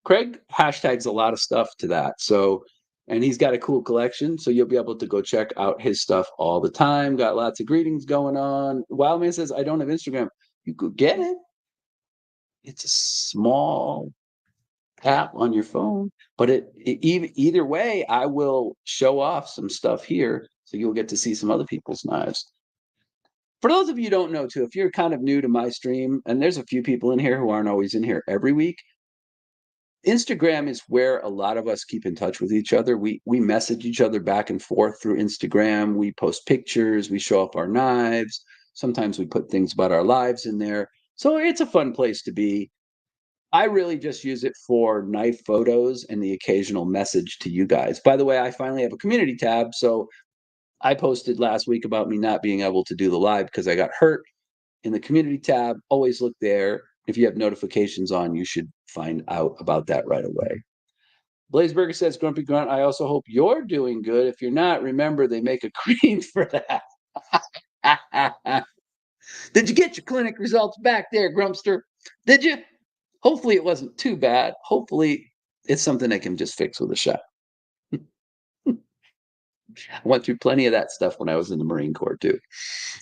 hashtags a lot of stuff to that. So, and he's got a cool collection. So you'll be able to go check out his stuff all the time. Got lots of greetings going on. Wildman says, I don't have Instagram. You could get it. It's a small app on your phone, but either way, I will show off some stuff here, so you'll get to see some other people's knives. For those of you who don't know, too, if you're kind of new to my stream, and there's a few people in here who aren't always in here every week, Instagram is where a lot of us keep in touch with each other. We message each other back and forth through Instagram. We post pictures. We show off our knives. Sometimes we put things about our lives in there. So it's a fun place to be. I really just use it for knife photos and the occasional message to you guys. By the way, I finally have a community tab. So I posted last week about me not being able to do the live because I got hurt. In the community tab, always look there. If you have notifications on, you should find out about that right away. Blazeberger says, Grumpy Grunt, I also hope you're doing good. If you're not, remember they make a cream for that. Did you get your clinic results back there, Grumpster? Did you? Hopefully it wasn't too bad. Hopefully it's something they can just fix with a shot. I went through plenty of that stuff when I was in the Marine Corps too.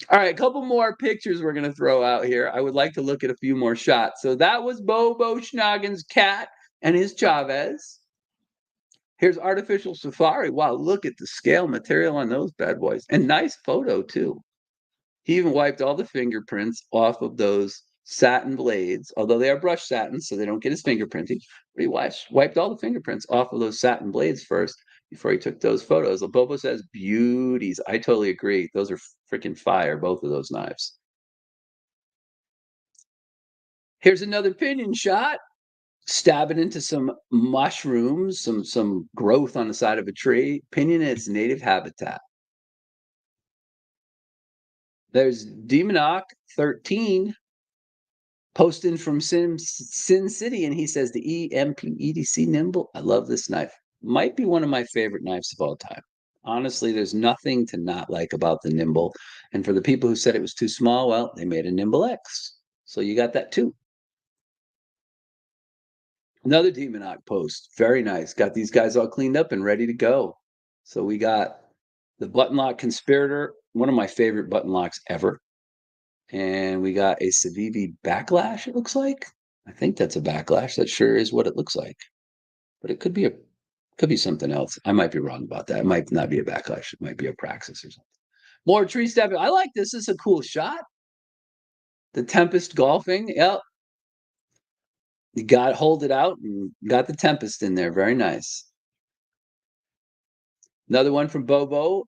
All right, a couple more pictures we're going to throw out here. I would like to look at a few more shots. So that was Bobo Schnoggin's cat and his Chavez. Here's Artificial Safari. Wow, look at the scale material on those bad boys. And nice photo too. He even wiped all the fingerprints off of those satin blades, although they are brushed satin, so they don't get his fingerprinting. But he wiped all the fingerprints off of those satin blades first before he took those photos. Bobo says, beauties. I totally agree. Those are freaking fire, both of those knives. Here's another pinion shot. Stabbing into some mushrooms, some growth on the side of a tree. Pinion in its native habitat. There's Demonoc 13 posting from Sin City, and he says the EMP-EDC Nimble. I love this knife. Might be one of my favorite knives of all time. Honestly, there's nothing to not like about the Nimble. And for the people who said it was too small, well, they made a Nimble X. So you got that too. Another Demonoc post. Very nice. Got these guys all cleaned up and ready to go. So we got the Button Lock Conspirator, one of my favorite button locks ever. And we got a Civivi Backlash, it looks like. I think that's a Backlash. That sure is what it looks like. But it could be something else. I might be wrong about that. It might not be a Backlash. It might be a Praxis or something. More tree stabbing. I like this. This is a cool shot. The Tempest golfing. Yep. You got hold it out and got the Tempest in there. Very nice. Another one from Bobo.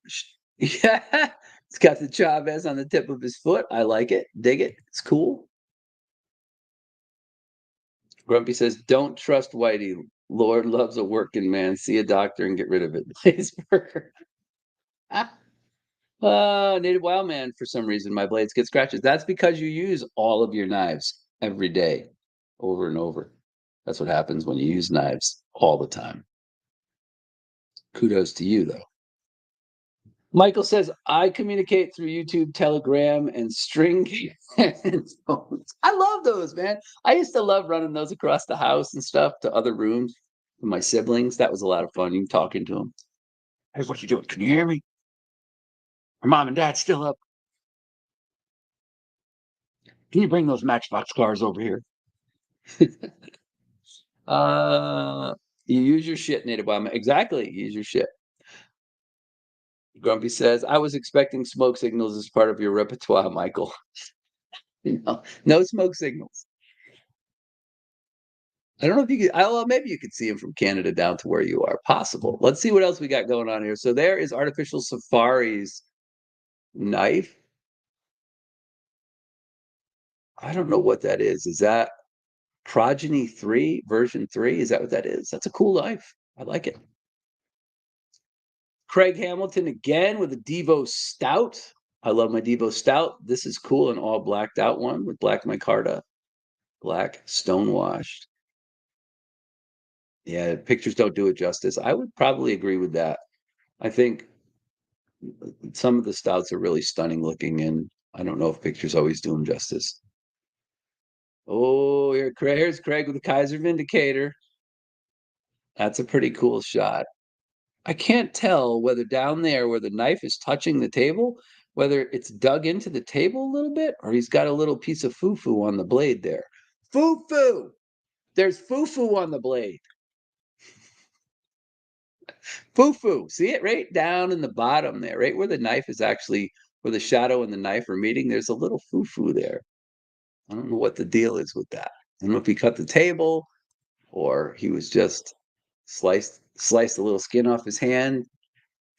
Yeah, it's got the Chavez on the tip of his foot. I like it. Dig it. It's cool. Grumpy says, "Don't trust Whitey. Lord loves a working man. See a doctor and get rid of it." Blazeburger. Native Wild Man. For some reason, my blades get scratches. That's because you use all of your knives every day, over and over. That's what happens when you use knives all the time. Kudos to you, though. Michael says, I communicate through YouTube, Telegram, and string phones. I love those, man. I used to love running those across the house and stuff to other rooms with my siblings. That was a lot of fun. You talking to them. Hey, what you doing? Can you hear me? Are mom and dad still up? Can you bring those Matchbox cars over here? uh, you use your shit, Native Wild. Exactly. Use your shit. Grumpy says, I was expecting smoke signals as part of your repertoire, Michael. No smoke signals. I don't know if you could. Well, maybe you could see him from Canada down to where you are. Possible. Let's see what else we got going on here. So there is Artificial Safari's knife. I don't know what that is. Is that Progeny 3, version 3? Is that what that is? That's a cool knife. I like it. Craig Hamilton again with a Devo Stout. I love my Devo Stout. This is cool, an all blacked out one with black micarta, black stonewashed. Yeah, pictures don't do it justice. I would probably agree with that. I think some of the stouts are really stunning looking, and I don't know if pictures always do them justice. Oh, here's Craig with the Kaiser Vindicator. That's a pretty cool shot. I can't tell whether down there where the knife is touching the table, whether it's dug into the table a little bit, or he's got a little piece of foo-foo on the blade there. Foo-foo! There's foo-foo on the blade. Foo-foo. See it right down in the bottom there, right where the knife is actually, where the shadow and the knife are meeting. There's a little foo-foo there. I don't know what the deal is with that. I don't know if he cut the table or he was just sliced a little skin off his hand,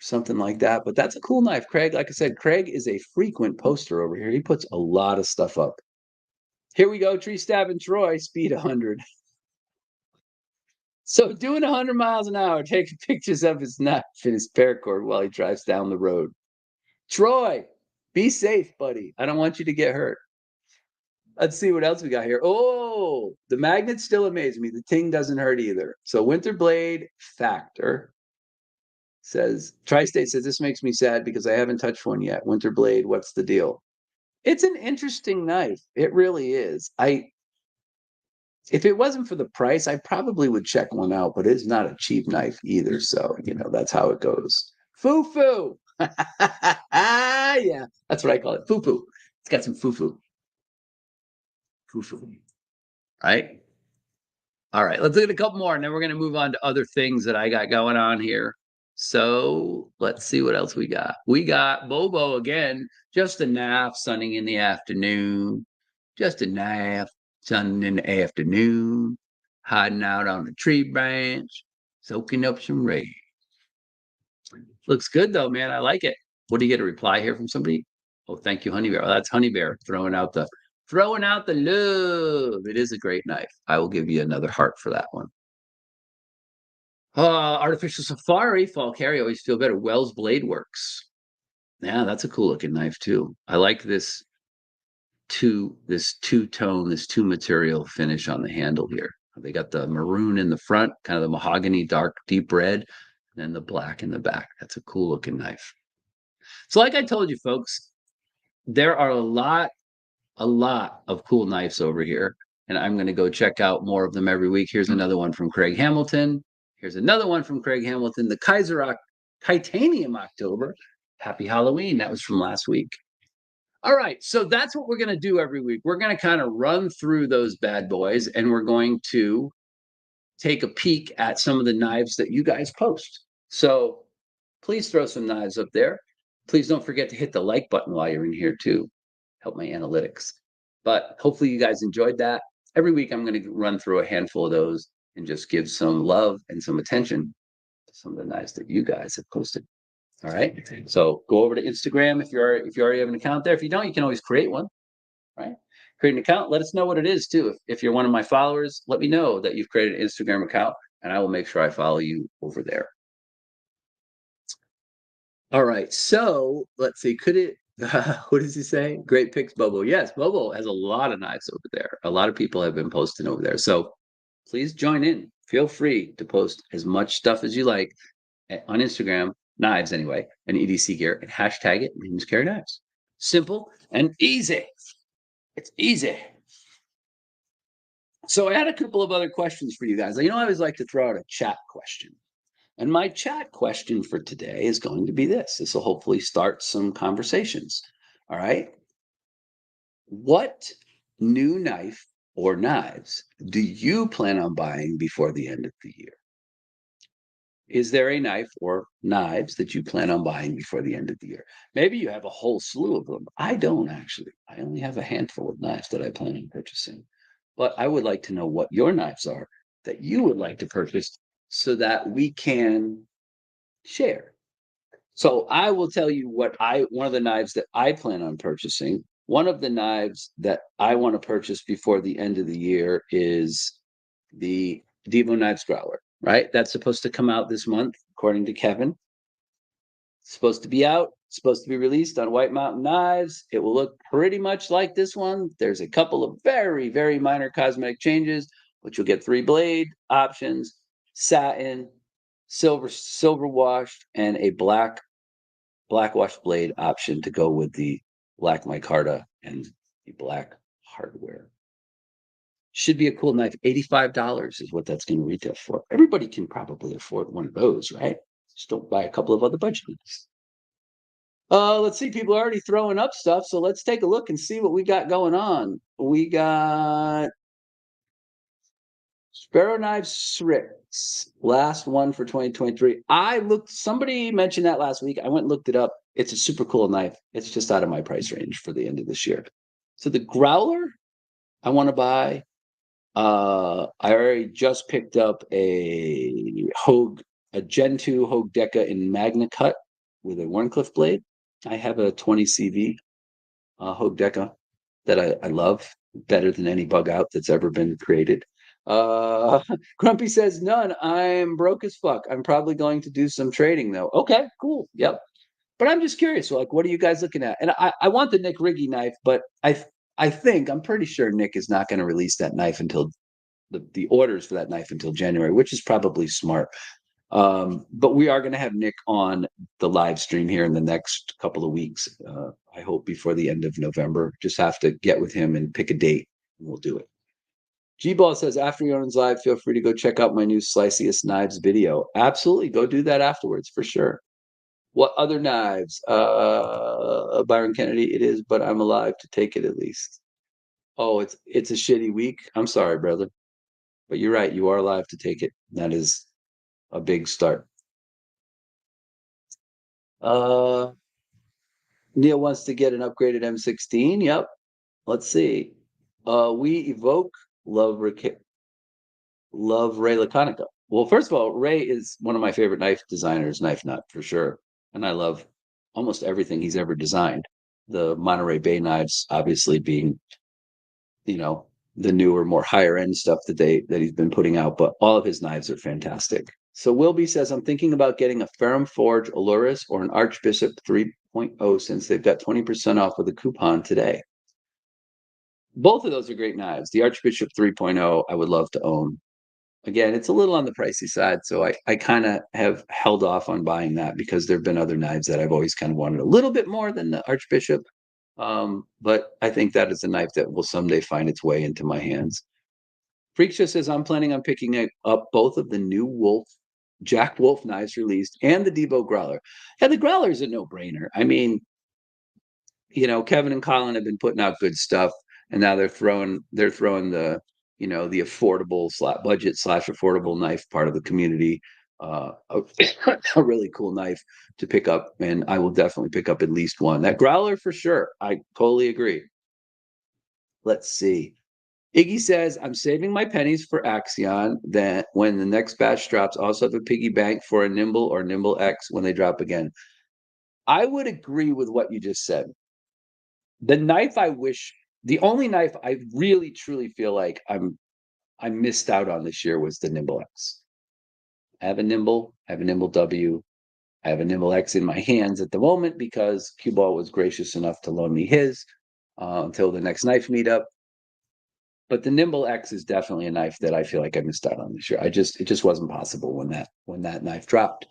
something like that. But that's a cool knife, Craig. Like I said, Craig is a frequent poster over here. He puts a lot of stuff up. Here we go, tree stabbing Troy, speed 100. So doing 100 miles an hour, taking pictures of his knife and his paracord while he drives down the road. Troy, be safe, buddy. I don't want you to get hurt. Let's see what else we got here. Oh, the magnets still amaze me. The ting doesn't hurt either. So Winter Blade Factor says, Tri-State says, this makes me sad because I haven't touched one yet. Winter Blade, what's the deal? It's an interesting knife. It really is. If it wasn't for the price, I probably would check one out, but it's not a cheap knife either. So, that's how it goes. Foo-foo. Yeah, that's what I call it. Foo-foo. It's got some foo-foo. Foo-foo. Right? All right, let's look at a couple more, and then we're going to move on to other things that I got going on here. So let's see what else we got. We got Bobo again, just a nap, sunning in the afternoon. Just a nap, sunning in the afternoon, hiding out on the tree branch, soaking up some rain. Looks good though, man. I like it. What do you get a reply here from somebody? Oh, thank you, Honey Bear. Oh, that's Honey Bear throwing out the love. It is a great knife. I will give you another heart for that one. Artificial Safari, Fall Carry, always feel better. Wells Blade Works. Yeah, that's a cool looking knife too. I like this two-tone, this two material finish on the handle here. They got the maroon in the front, kind of the mahogany dark deep red, and then the black in the back. That's a cool looking knife. So like I told you folks, there are a lot of cool knives over here, and I'm going to go check out more of them every week. Here's another one from Craig Hamilton. Here's another one from Craig Hamilton, the Kaiser Titanium October. Happy Halloween. That was from last week. All right, so that's what we're going to do every week. We're going to kind of run through those bad boys, and we're going to take a peek at some of the knives that you guys post. So please throw some knives up there. Please don't forget to hit the like button while you're in here too. Help my analytics. But hopefully you guys enjoyed that. every week I'm going to run through a handful of those and just give some love and some attention to some of the knives that you guys have posted. All right. So go over to Instagram if you already have an account there. If you don't, you can always create one. Right. Create an account. Let us know what it is too. If you're one of my followers, let me know that you've created an Instagram account, and I will make sure I follow you over there. All right. So let's see. Could it? What does he say? Great picks, Bobo. Yes, Bobo has a lot of knives over there. A lot of people have been posting over there. So please join in. Feel free to post as much stuff as you like on Instagram, knives anyway, and EDC gear, and hashtag it Memes Carry Knives. Simple and easy. It's easy. So I had a couple of other questions for you guys. I always like to throw out a chat question. And my chat question for today is going to be this. This will hopefully start some conversations. All right. What new knife or knives do you plan on buying before the end of the year? Is there a knife or knives that you plan on buying before the end of the year? Maybe you have a whole slew of them. I don't actually. I only have a handful of knives that I plan on purchasing. But I would like to know what your knives are that you would like to purchase so that we can share. So I will tell you one of the knives that I plan on purchasing. One of the knives that I want to purchase before the end of the year is the Devo Knives Growler, right? That's supposed to come out this month, according to Kevin. It's supposed to be out, supposed to be released on White Mountain Knives. It will look pretty much like this one. There's a couple of very, very minor cosmetic changes, but you'll get 3 blade options, satin, silver washed, and a black washed blade option to go with the black micarta and the black hardware. Should be a cool knife. $85 is what that's going to retail for. Everybody can probably afford one of those, right? Just don't buy a couple of other budget knives. Let's see. People are already throwing up stuff, so let's take a look and see what we got going on. We got Sparrow Knives Srix, last one for 2023. Somebody mentioned that last week. I went and looked it up. It's a super cool knife. It's just out of my price range for the end of this year. So the Growler I want to buy. I already just picked up a Gen 2 Hogue Deca in Magna Cut with a Warncliffe blade. I have a 20 CV Hogue Deca that I love better than any bug out that's ever been created. Grumpy says none. I'm broke as fuck. I'm probably going to do some trading though. Okay, cool. Yep. But I'm just curious. Like, what are you guys looking at? And I want the Nick Riggy knife, but I'm pretty sure Nick is not going to release that knife until the orders for that knife until January, which is probably smart. But we are going to have Nick on the live stream here in the next couple of weeks. I hope before the end of November. Just have to get with him and pick a date, and we'll do it. G-Ball says, after Eionan's live, feel free to go check out my new Sliciest Knives video. Absolutely. Go do that afterwards for sure. What other knives? Byron Kennedy, it is, but I'm alive to take it at least. Oh, it's a shitty week. I'm sorry, brother. But you're right. You are alive to take it. That is a big start. Neil wants to get an upgraded M16. Yep. Let's see. We evoke love Ray Laconica. Well, first of all, Ray is one of my favorite knife designers, knife nut for sure, and I love almost everything he's ever designed. The Monterey Bay knives, obviously, being the newer, more higher end stuff that he's been putting out, but all of his knives are fantastic. So Wilby says, I'm thinking about getting a Ferrum Forge Aluris or an Archbishop 3.0 since they've got 20% off with a coupon today. Both of those are great knives. The Archbishop 3.0, I would love to own. Again, it's a little on the pricey side, so I kind of have held off on buying that because there have been other knives that I've always kind of wanted a little bit more than the Archbishop. But I think that is a knife that will someday find its way into my hands. Freakshow says, I'm planning on picking up both of the new Jack Wolf knives released and the Debo Growler. Yeah, the Growler is a no-brainer. I mean, Kevin and Colin have been putting out good stuff, and now they're throwing the the affordable budget / affordable knife part of the community. A really cool knife to pick up, and I will definitely pick up at least one. That Growler for sure. I totally agree. Let's see. Iggy says, I'm saving my pennies for Axion. That when the next batch drops, also have a piggy bank for a Nimble or Nimble X when they drop again. I would agree with what you just said. The knife I wish, the only knife I really truly feel like I missed out on this year was the Nimble X. I have a Nimble, I have a Nimble W, I have a Nimble X in my hands at the moment because Cue Ball was gracious enough to loan me his until the next knife meetup. But the Nimble X is definitely a knife that I feel like I missed out on this year. It just wasn't possible when that knife dropped.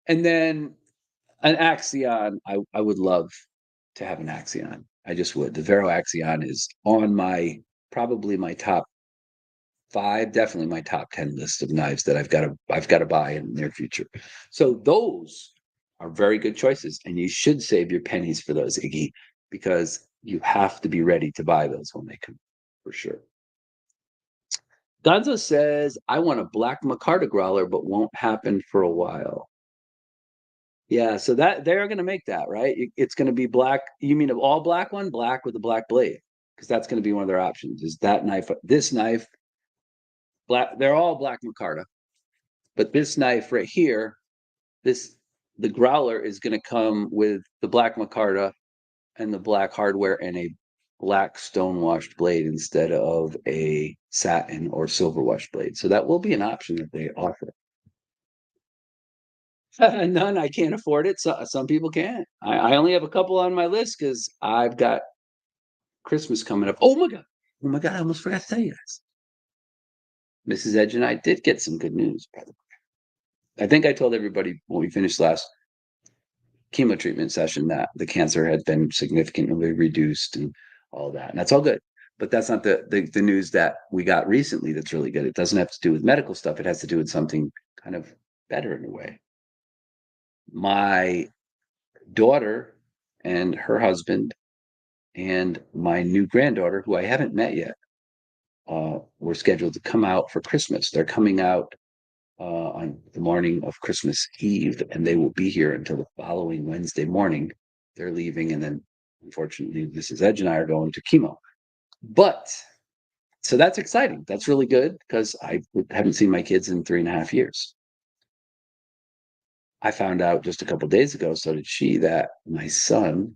And then an Axion, I would love to have an Axion. I just would. The Vero Axion is on my probably my top five, definitely my top 10 list of knives that I've got to buy in the near future. So those are very good choices, and you should save your pennies for those, Iggy, because you have to be ready to buy those when they come for sure. Gonzo says, I want a black Micarta growler, but won't happen for a while. Yeah, so that they're going to make that, right? It's going to be black. You mean an all black one? Black with a black blade? Because that's going to be one of their options. Is that knife, this knife, black, they're all black Micarta. But this knife right here, this the growler is going to come with the black micarta and the black hardware and a black stone washed blade instead of a satin or silver washed blade. So that will be an option that they offer. None, I can't afford it. So, some people can't. I only have a couple on my list because I've got Christmas coming up. Oh my god! Oh my god! I almost forgot to tell you guys. Mrs. Edge and I did get some good news. By the way, I think I told everybody when we finished last chemo treatment session that the cancer had been significantly reduced and all that. And that's all good. But that's not the news that we got recently that's really good. It doesn't have to do with medical stuff. It has to do with something kind of better in a way. My daughter and her husband and my new granddaughter, who I haven't met yet, were scheduled to come out for Christmas. They're coming out on the morning of Christmas Eve, and they will be here until the following Wednesday morning. They're leaving, and then unfortunately, Mrs. Edge and I are going to chemo. But so that's exciting. That's really good because I haven't seen my kids in 3.5 years. I found out just a couple days ago, so did she, that my son,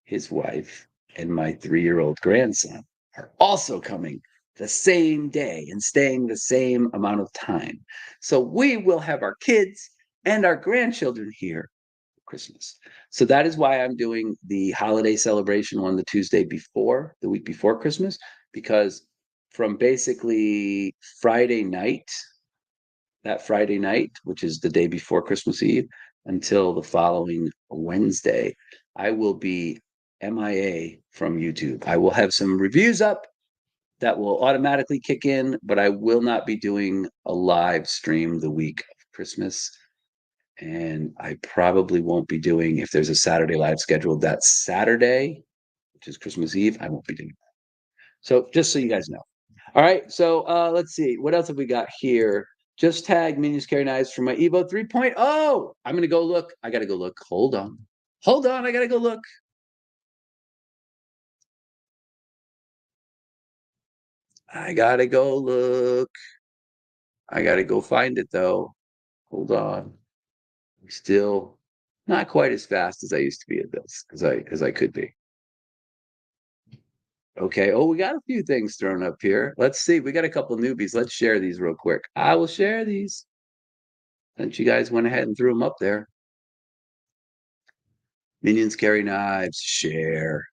his wife, and my 3-year-old grandson are also coming the same day and staying the same amount of time. So we will have our kids and our grandchildren here for Christmas. So that is why I'm doing the holiday celebration on the Tuesday before, the week before Christmas, because from basically that Friday night, which is the day before Christmas Eve, until the following Wednesday, I will be MIA from YouTube. I will have some reviews up that will automatically kick in, but I will not be doing a live stream the week of Christmas. And I probably won't be doing, if there's a Saturday live scheduled that Saturday, which is Christmas Eve, I won't be doing that. So just so you guys know. All right. So let's see. What else have we got here? Just tag Minions Carry Knives for my Evo 3.0. I'm going to go look. I got to go look. Hold on. Hold on. I got to go look. I got to go look. I got to go find it though. Hold on. I'm still not quite as fast as I used to be at this as I could be. Okay. Oh, we got a few things thrown up here. Let's see. We got a couple newbies. Let's share these real quick. I will share these. Since you guys went ahead and threw them up there. Minions Carry Knives. Share.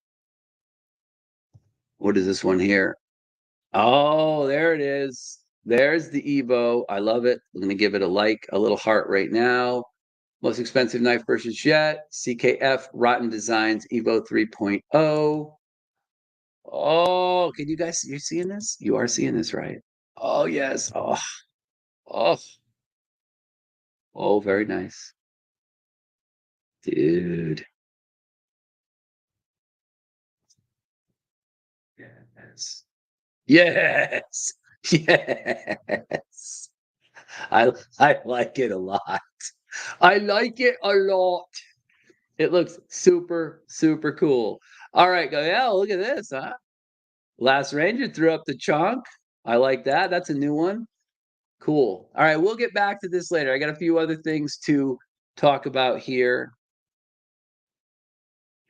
What is this one here? Oh, there it is. There's the Evo. I love it. I'm going to give it a like, a little heart right now. Most expensive knife purchase yet. CKF Rotten Designs Evo 3.0. Oh, can you guys, you're seeing this? You are seeing this, right? Oh, yes. Oh, oh, oh, very nice. Dude. Yes. Yes. Yes. I like it a lot. I like it a lot. It looks super, super cool. All right, go. Yeah, look at this, huh? Last Ranger threw up the chonk. I like that. That's a new one. Cool. All right, we'll get back to this later. I got a few other things to talk about here.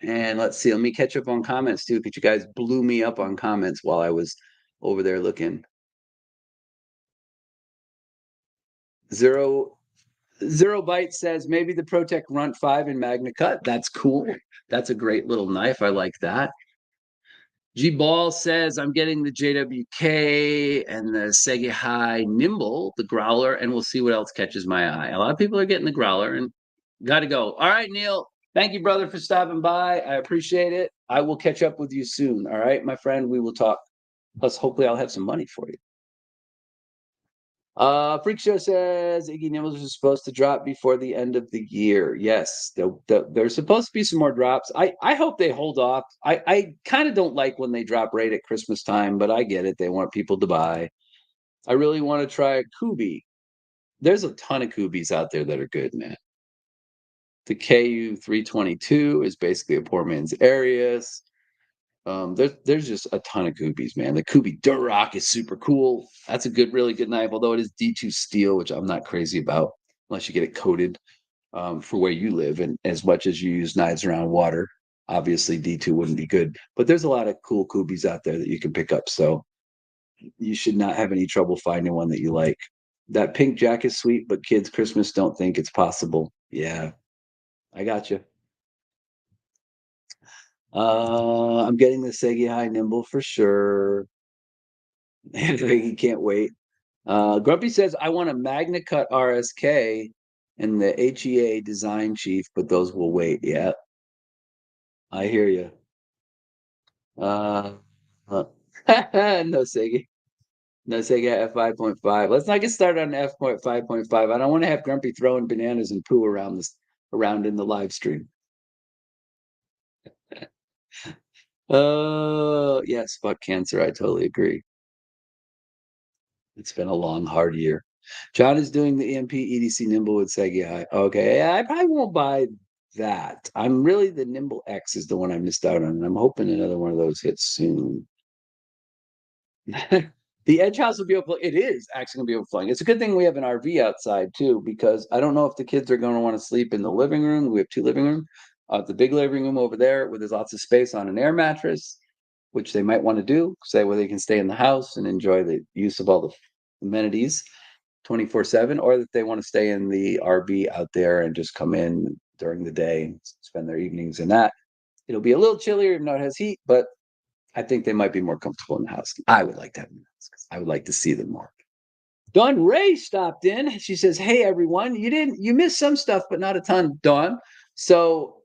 And let's see, let me catch up on comments too, because you guys blew me up on comments while I was over there looking. Zero Byte says maybe the Protec Runt 5 in Magna Cut. That's cool. That's a great little knife. I like that. G Ball says I'm getting the JWK and the Segi High Nimble, the Growler, and we'll see what else catches my eye. A lot of people are getting the Growler, and got to go. All right, Neil. Thank you, brother, for stopping by. I appreciate it. I will catch up with you soon. All right, my friend. We will talk. Plus, hopefully, I'll have some money for you. Freak Show says Iggy Nibbles are supposed to drop before the end of the year. Yes, there's supposed to be some more drops. I hope they hold off. I kind of don't like when they drop right at Christmas time, but I get it. They want people to buy. I really want to try a Kubi. There's a ton of Kubis out there that are good, man. The KU 322 is basically a poor man's Arius. There's just a ton of Kubis, man. The Kubi Duroc is super cool. That's a really good knife, although it is D2 steel, which I'm not crazy about unless you get it coated for where you live. And as much as you use knives around water, obviously D2 wouldn't be good. But there's a lot of cool Kubis out there that you can pick up. So you should not have any trouble finding one that you like. That pink jack is sweet, but kids Christmas don't think it's possible. Yeah, I got you. I'm getting the Segi High Nimble for sure. He can't wait. Grumpy says, I want a Magna Cut RSK and the HEA Design Chief, but those will wait. Yeah, I hear you. No Segi. No Segi F5.5. Let's not get started on F.5.5. I don't want to have Grumpy throwing bananas and poo around in the live stream. Oh, yes, fuck cancer. I totally agree. It's been a long, hard year. John is doing the EMP EDC Nimble with Segi High. Okay, I probably won't buy that. I'm really the Nimble X is the one I missed out on, and I'm hoping another one of those hits soon. The Edge House will be able. It is actually going to be overflowing. It's a good thing we have an RV outside too, because I don't know if the kids are going to want to sleep in the living room. We have two living rooms. The big living room over there, where there's lots of space on an air mattress, which they might want to do, say where they can stay in the house and enjoy the use of all the amenities 24/7, or that they want to stay in the RV out there and just come in during the day and spend their evenings in that. It'll be a little chillier even though it has heat, but I think they might be more comfortable in the house. I would like to have them. I would like to see them more. Dawn Ray stopped in. She says, "Hey everyone, you missed some stuff, but not a ton, Dawn." So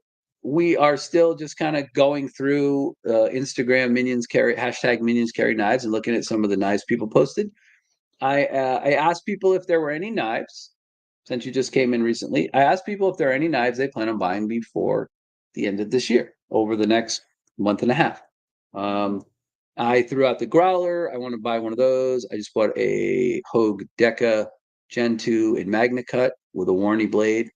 we are still just kind of going through Instagram hashtag minions carry knives and looking at some of the knives people posted. I asked people if there were any knives, since you just came in recently. I asked people if there are any knives they plan on buying before the end of this year, over the next month and a half. I threw out the Growler. I want to buy one of those. I just bought a Hogue Deca Gen 2 in Magna Cut with a Warney blade.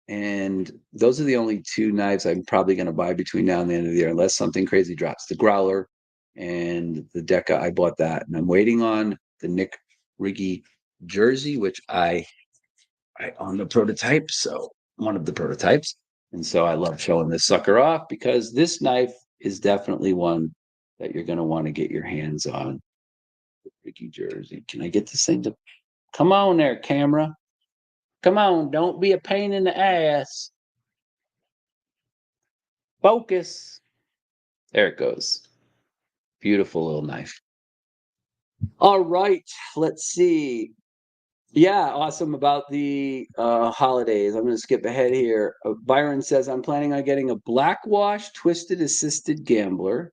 And those are the only two knives I'm probably going to buy between now and the end of the year, unless something crazy drops. The Growler and the Deca, I bought that. And I'm waiting on the Nick Riggy jersey, which I own the prototype. So one of the prototypes. And so I love showing this sucker off because this knife is definitely one that you're going to want to get your hands on. Ricky jersey. Can I get this thing to come on there, camera? Come on, don't be a pain in the ass. Focus. There it goes. Beautiful little knife. All right, let's see. Yeah, awesome about the holidays. I'm going to skip ahead here. Byron says, I'm planning on getting a Blackwash Twisted Assisted Gambler.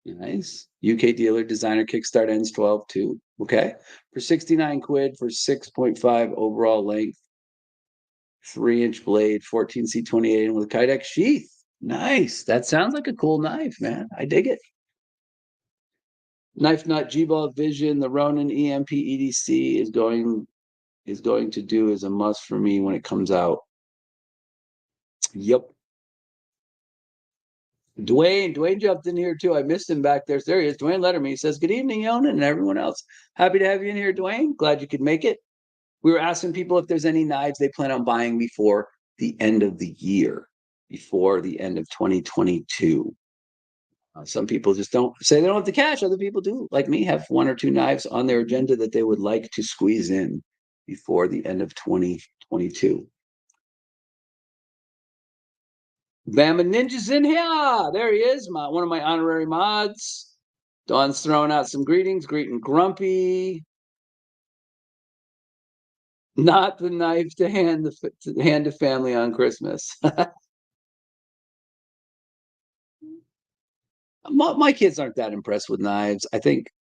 Nice. UK dealer designer kickstart ends 12 too. Okay. For 69 quid for 6.5 overall length, 3-inch blade, 14C28 with Kydex sheath. Nice. That sounds like a cool knife, man. I dig it. Knife Nut G-Ball Vision, the Ronin EMP EDC is going to do is a must for me when it comes out. Yep. Dwayne jumped in here too. I missed him back there. There he is. Dwayne Letterman. He says, "Good evening, Eionan, and everyone else. Happy to have you in here, Dwayne. Glad you could make it." We were asking people if there's any knives they plan on buying before the end of the year, before the end of 2022. Some people just don't say they don't have the cash. Other people do, like me, have one or two knives on their agenda that they would like to squeeze in before the end of 2022. Bama Ninja's in here. There he is, one of my honorary mods. Dawn's throwing out some greetings, greeting Grumpy. Not the knife to hand to family on Christmas. My kids aren't that impressed with knives. I think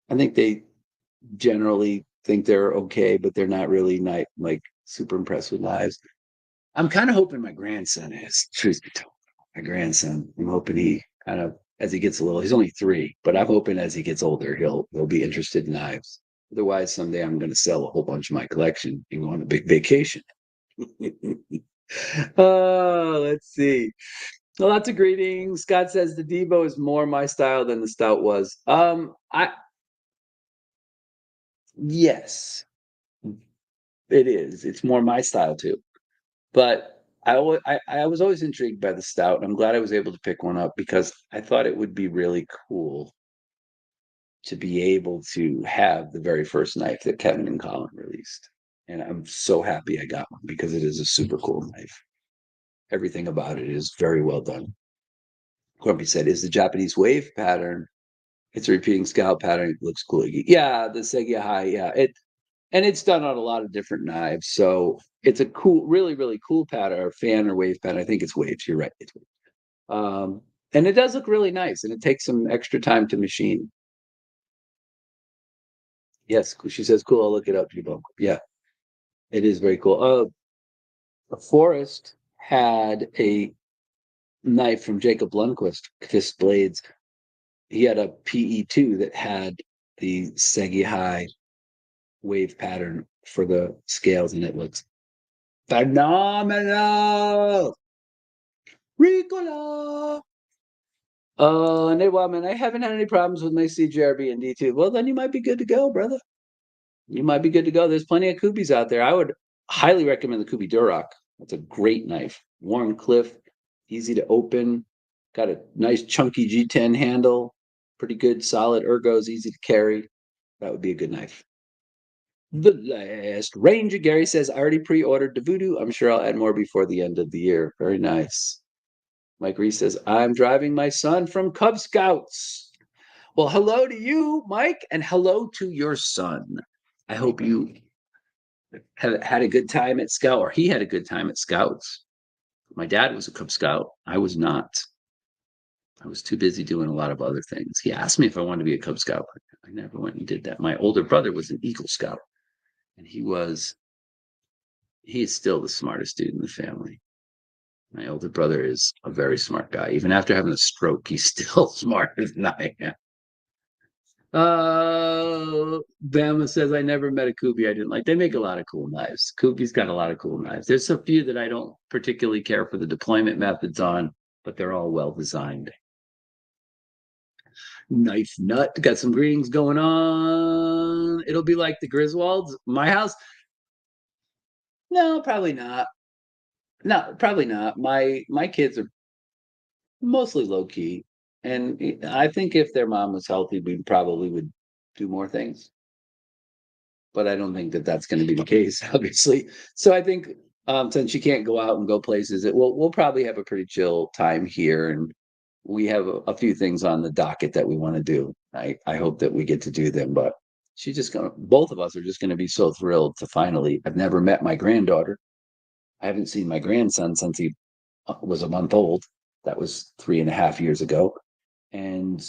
they generally think they're okay, but they're not really like super impressed with knives. I'm kind of hoping my grandson is, truth be told. My grandson, I'm hoping he kind of, as he gets a little, he's only 3, but I'm hoping as he gets older, he'll be interested in knives. Otherwise, someday I'm going to sell a whole bunch of my collection and go on a big vacation. Oh, let's see. Lots of greetings. Scott says the Devo is more my style than the Stout was. I Yes, it is. It's more my style too. But I was always intrigued by the Stout, and I'm glad I was able to pick one up because I thought it would be really cool to be able to have the very first knife that Kevin and Colin released. And I'm so happy I got one because it is a super cool knife. Everything about it is very well done. Grumpy said, "Is the Japanese wave pattern? It's a repeating scalp pattern. It looks cool." Yeah, the Segia High. Yeah, it's done on a lot of different knives. So it's a cool, really, really cool pattern, or fan or wave pattern. I think it's waves. You're right. It's waves. And it does look really nice, and it takes some extra time to machine. Yes, she says, "Cool." I'll look it up, Jibo. Yeah, it is very cool. Forrest had a knife from Jacob Lundquist, Fist Blades. He had a PE2 that had the Segi High wave pattern for the scales, and it looks phenomenal. Ricola. Nate I haven't had any problems with my CGRB and D2. Well, then you might be good to go, brother. You might be good to go. There's plenty of Kubis out there. I would highly recommend the Kubi Duroc. That's a great knife. Warren Cliff, easy to open, got a nice chunky G10 handle, pretty good solid ergos, easy to carry. That would be a good knife. The Last Ranger, Gary says, "I already pre-ordered the Voodoo. I'm sure I'll add more before the end of the year." Very nice. Mike Reese says, "I'm driving my son from Cub Scouts." Well, hello to you, Mike, and hello to your son. I hope you have had a good time at Scout, or he had a good time at Scouts. My dad was a Cub Scout. I was not. I was too busy doing a lot of other things. He asked me if I wanted to be a Cub Scout. I never went and did that. My older brother was an Eagle Scout, and he is still the smartest dude in the family. My older brother is a very smart guy. Even after having a stroke, he's still smarter than I am. Bama says, "I never met a Kubi I didn't like." They make a lot of cool knives. Kubi's got a lot of cool knives. There's a few that I don't particularly care for the deployment methods on, but they're all well designed. Knife Nut got some greetings going on. It'll be like the Griswolds. My house? No, probably not. No, probably not. My kids are mostly low key, and I think if their mom was healthy, we probably would do more things. But I don't think that that's going to be the case, obviously. So I think since she can't go out and go places, we'll probably have a pretty chill time here, and we have a few things on the docket that we want to do. I hope that we get to do them, but she's just gonna. Both of us are just going to be so thrilled to finally. I've never met my granddaughter. I haven't seen my grandson since he was a month old. That was 3.5 years ago, and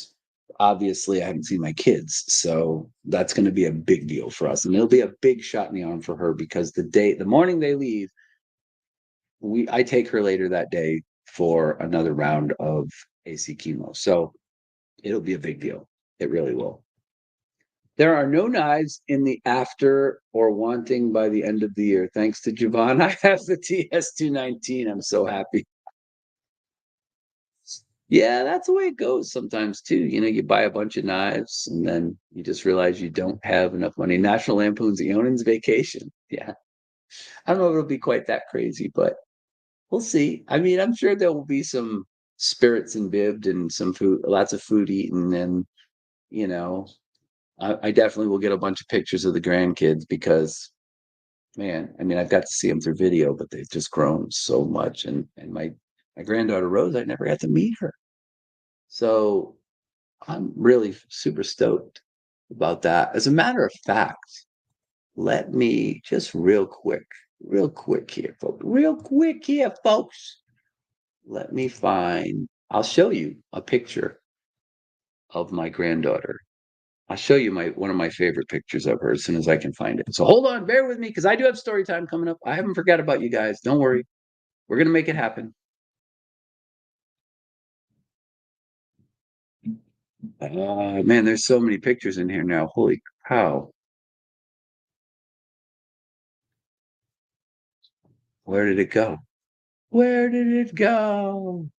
obviously I haven't seen my kids. So that's going to be a big deal for us. And it'll be a big shot in the arm for her because the morning they leave, I take her later that day for another round of AC chemo. So it'll be a big deal. It really will. There are no knives in the after or wanting by the end of the year. Thanks to Javon, I have the TS219. I'm so happy. Yeah, that's the way it goes sometimes too. You buy a bunch of knives and then you just realize you don't have enough money. National Lampoon's Eionan's Vacation. Yeah. I don't know if it'll be quite that crazy, but we'll see. I mean, I'm sure there will be some spirits and bibbed and some food, lots of food eaten, and you know, I definitely will get a bunch of pictures of the grandkids because, man, I mean, I've got to see them through video, but they've just grown so much. And my granddaughter Rose, I never got to meet her, so I'm really super stoked about that. As a matter of fact, let me just real quick here, folks, real quick here, folks. Let me find. I'll show you a picture of my granddaughter. I'll show you my one of my favorite pictures of her as soon as I can find it. So hold on, bear with me because I do have story time coming up. I haven't forgot about you guys. Don't worry. We're gonna make it happen. Man, there's so many pictures in here now. Holy cow. Where did it go? Where did it go?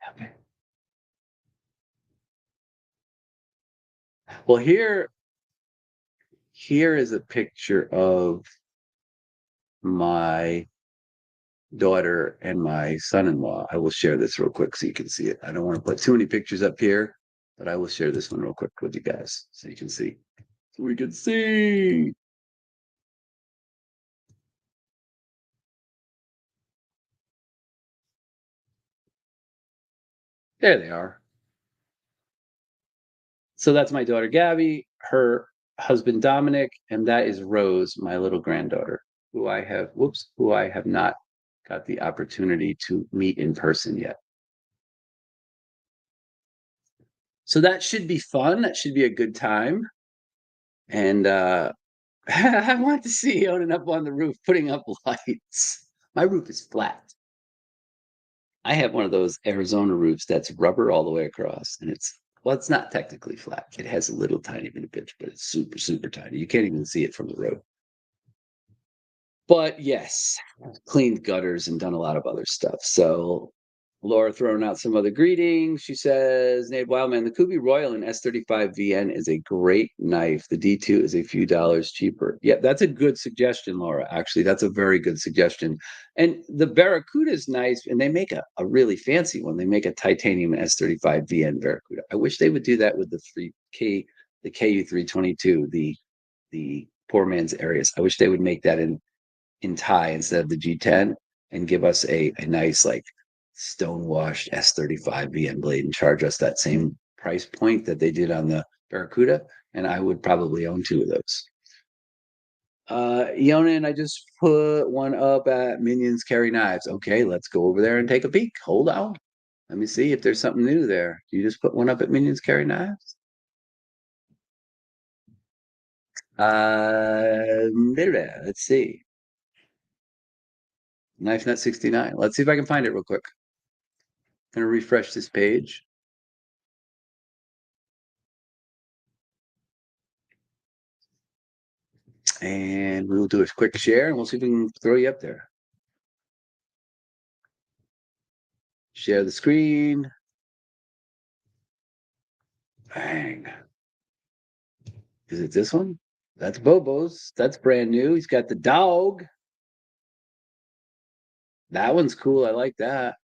Okay. Well, here is a picture of my daughter and my son-in-law. I will share this real quick so you can see it. I don't want to put too many pictures up here, but I will share this one real quick with you guys so you can see. So we can see. There they are. So that's my daughter Gabby, her husband Dominic, and that is Rose, my little granddaughter, who I have not got the opportunity to meet in person yet. So that should be fun. That should be a good time. And I want to see Eionan up on the roof putting up lights. My roof is flat. I have one of those Arizona roofs that's rubber all the way across, and it's not technically flat. It has a little tiny bit of pitch, but it's super, super tiny. You can't even see it from the road. But yes, cleaned gutters and done a lot of other stuff. So Laura throwing out some other greetings. She says, Nate Wildman, the Kubi Royal in S35 VN is a great knife. The D2 is a few dollars cheaper. Yeah, that's a good suggestion, Laura. Actually, that's a very good suggestion. And the Barracuda is nice, and they make a really fancy one. They make a titanium S35 VN Barracuda. I wish they would do that with the 3K, the KU322, the poor man's Arius. I wish they would make that in Thai instead of the G10 and give us a nice like stonewashed S35 VN blade and charge us that same price point that they did on the Barracuda. And I would probably own two of those. Eionan, I just put one up at Minions Carry Knives. Okay, let's go over there and take a peek. Hold on. Let me see if there's something new there. You just put one up at Minions Carry Knives? Let's see. Knife Nut 69. Let's see if I can find it real quick. I'm gonna refresh this page. And we will do a quick share and we'll see if we can throw you up there. Share the screen. Bang. Is it this one? That's Bobo's. That's brand new. He's got the dog. That one's cool. I like that.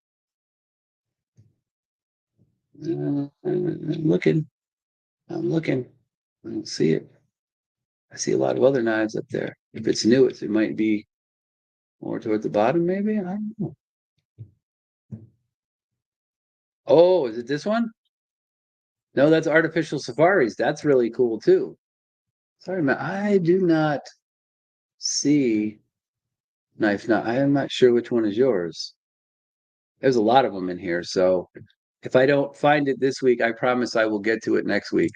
I'm looking. I'm looking. I don't see it. I see a lot of other knives up there. If it's new, it might be more toward the bottom, maybe. I don't know. Oh, is it this one? No, that's Artificial Safaris. That's really cool too. Sorry, man. I do not see Knife Nut. I am not sure which one is yours. There's a lot of them in here, so if I don't find it this week, I promise I will get to it next week.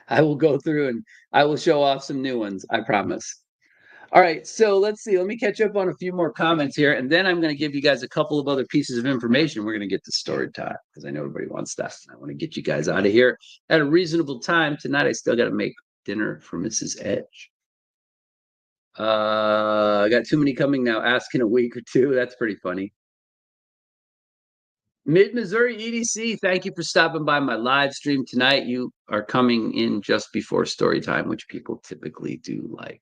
I will go through and I will show off some new ones. I promise. All right, so let's see. Let me catch up on a few more comments here, and then I'm going to give you guys a couple of other pieces of information. We're going to get to story time because I know everybody wants that. I want to get you guys out of here at a reasonable time tonight. I still got to make dinner for Mrs. Edge. I got too many coming now. Ask in a week or two. That's pretty funny. Mid-Missouri EDC, thank you for stopping by my live stream tonight. You are coming in just before story time, which people typically do like.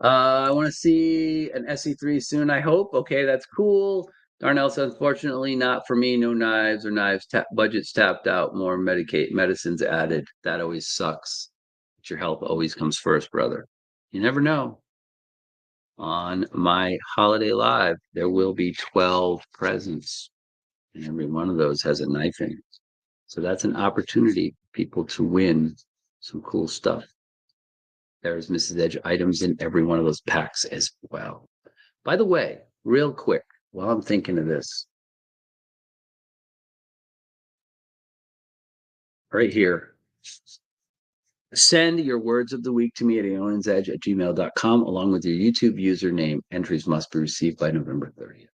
I want to see an SE3 soon, I hope. Okay, that's cool. Darnell says, unfortunately, not for me. No knives or knives. Budget's tapped out. More medicines added. That always sucks. But your health always comes first, brother. You never know. On my holiday live, there will be 12 presents, and every one of those has a knife in it. So that's an opportunity for people to win some cool stuff. There's Mrs. Edge items in every one of those packs as well. By the way, real quick, while I'm thinking of this, right here, send your words of the week to me at eionansedge@gmail.com along with your YouTube username. Entries must be received by November 30th.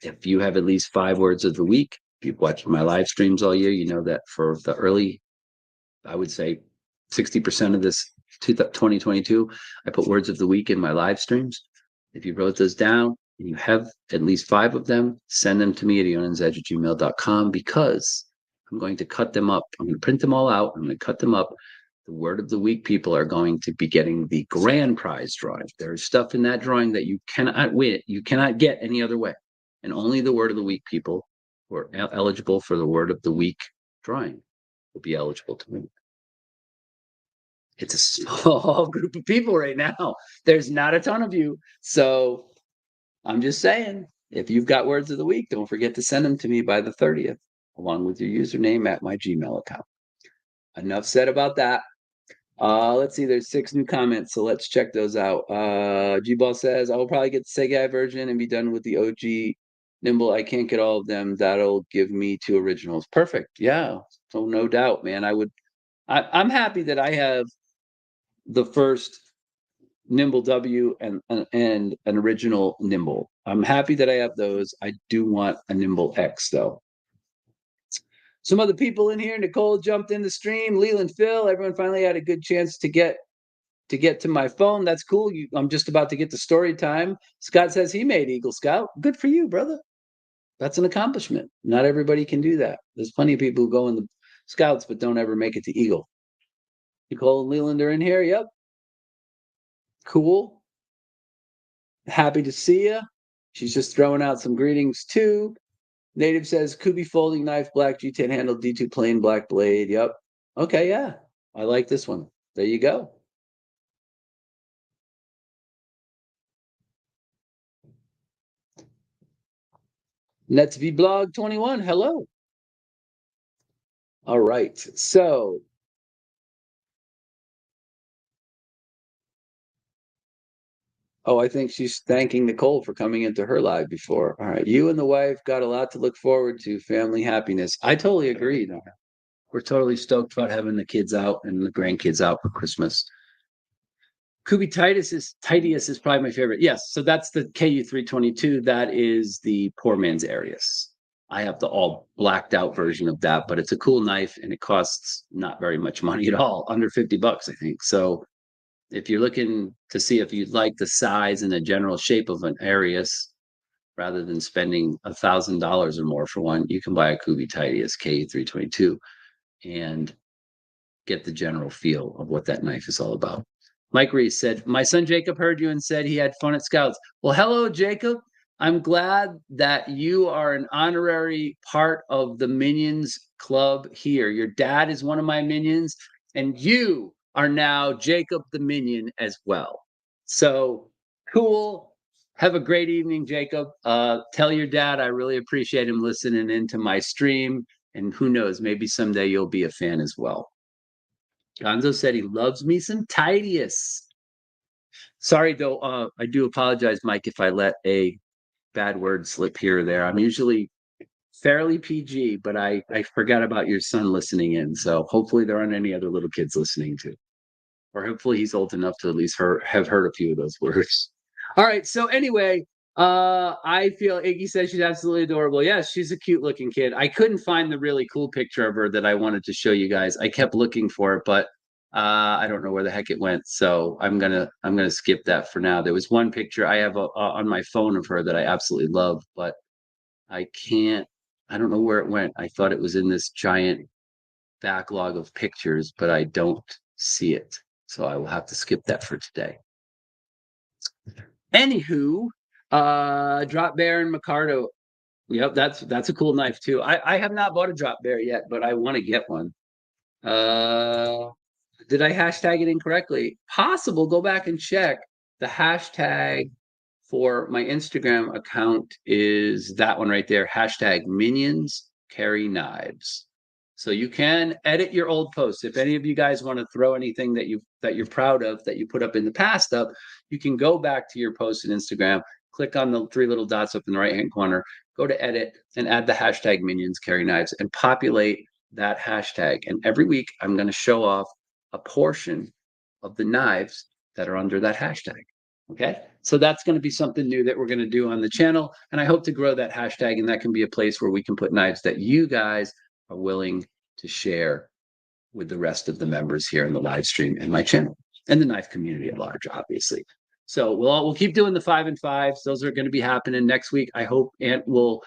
If you have at least 5 words of the week, if you've watched my live streams all year, you know that for the early, I would say 60% of this 2022, I put words of the week in my live streams. If you wrote those down and you have at least 5 of them, send them to me at eionansedge@gmail.com because I'm going to cut them up. I'm going to print them all out. I'm going to cut them up. The word of the week people are going to be getting the grand prize drawing. There's stuff in that drawing that you cannot win. You cannot get any other way. And only the word of the week people who are eligible for the word of the week drawing will be eligible to win. It's a small group of people right now. There's not a ton of you. So I'm just saying, if you've got words of the week, don't forget to send them to me by the 30th, along with your username at my Gmail account. Enough said about that. Let's see, there's 6 new comments, so let's check those out. G-Ball says, I will probably get the Sega version and be done with the OG Nimble. I can't get all of them. That'll give me 2 originals. Perfect. Yeah. So no doubt, man. I'm happy that I have the first Nimble W and an original Nimble. I'm happy that I have those. I do want a Nimble X though. Some other people in here. Nicole jumped in the stream. Leland, Phil, everyone finally had a good chance to get to my phone. That's cool. I'm just about to get to story time. Scott says he made Eagle Scout. Good for you, brother. That's an accomplishment. Not everybody can do that. There's plenty of people who go in the Scouts but don't ever make it to Eagle. Nicole and Leland are in here. Yep. Cool. Happy to see you. She's just throwing out some greetings too. Native says Kubi folding knife, black G10 handle, D2 plain black blade. Yep. Okay, yeah. I like this one. There you go. Let's Vlog 21. Hello. All right. So I think she's thanking Nicole for coming into her live before. All right. You and the wife got a lot to look forward to, family happiness. I totally agree. We're totally stoked about having the kids out and the grandkids out for Christmas. Kubi Titius is probably my favorite. Yes, so that's the KU 322. That is the poor man's Arius. I have the all blacked out version of that, but it's a cool knife and it costs not very much money at all, under $50, I think. So if you're looking to see if you'd like the size and the general shape of an Arius, rather than spending $1,000 or more for one, you can buy a Kubi Titius KU 322 and get the general feel of what that knife is all about. Mike Reese said, my son Jacob heard you and said he had fun at Scouts. Well, hello, Jacob. I'm glad that you are an honorary part of the Minions Club here. Your dad is one of my minions, and you are now Jacob the Minion as well. So cool. Have a great evening, Jacob. Tell your dad I really appreciate him listening into my stream. And who knows, maybe someday you'll be a fan as well. Gonzo said he loves me some Titius. Sorry, though, I do apologize, Mike, if I let a bad word slip here or there. I'm usually fairly PG, but I forgot about your son listening in. So hopefully there aren't any other little kids listening too. Or hopefully he's old enough to at least have heard a few of those words. All right. So anyway, I feel Iggy says she's absolutely adorable. Yes, she's a cute looking kid. I couldn't find the really cool picture of her that I wanted to show you guys. I kept looking for it, but I don't know where the heck it went, so I'm gonna skip that for now. There was one picture I have on my phone of her that I absolutely love, but I can't. I don't know where it went. I thought it was in this giant backlog of pictures, but I don't see it. So I will have to skip that for today. Anywho, drop bear and Micardo. Yep, that's a cool knife too. I have not bought a drop bear yet, but I want to get one. Uh, did I hashtag it incorrectly? Possible. Go back and check. The hashtag for my Instagram account is that one right there. Hashtag minions carry knives. So you can edit your old posts. If any of you guys want to throw anything that you're proud of that you put up in the past up, you can go back to your post in Instagram, click on the three little dots up in the right hand corner, go to edit and add the hashtag minions carry knives and populate that hashtag. And every week I'm going to show off a portion of the knives that are under that hashtag. Okay. So that's going to be something new that we're going to do on the channel. And I hope to grow that hashtag. And that can be a place where we can put knives that you guys are willing to share with the rest of the members here in the live stream and my channel and the knife community at large, obviously. So we'll keep doing the 5 and 5s. Those are going to be happening next week. I hope Ant will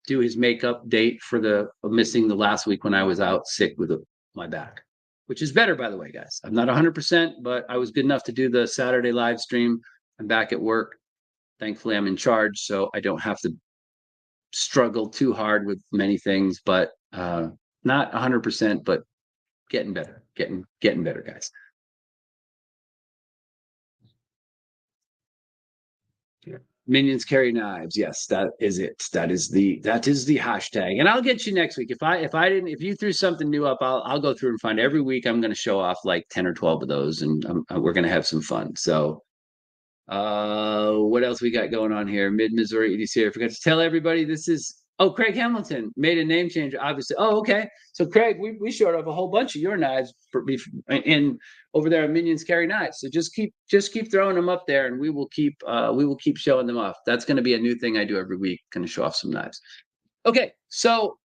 do his makeup date for the missing the last week when I was out sick with my back, which is better, by the way, guys. I'm not 100%, but I was good enough to do the Saturday live stream. I'm back at work. Thankfully, I'm in charge, so I don't have to struggle too hard with many things, but not 100%, but getting better, getting better, guys. Minions carry knives. Yes, that is it. That is the hashtag. And I'll get you next week. If you threw something new up, I'll go through and find every week. I'm going to show off like 10 or 12 of those, and we're going to have some fun. So what else we got going on here? Mid Missouri EDC. I forgot to tell everybody this is Craig Hamilton made a name change, obviously. Oh, okay. So Craig, we showed up a whole bunch of your knives in over there at Minions Carry Knives. So just keep throwing them up there and we will keep showing them off. That's going to be a new thing I do every week. Going to show off some knives. Okay, so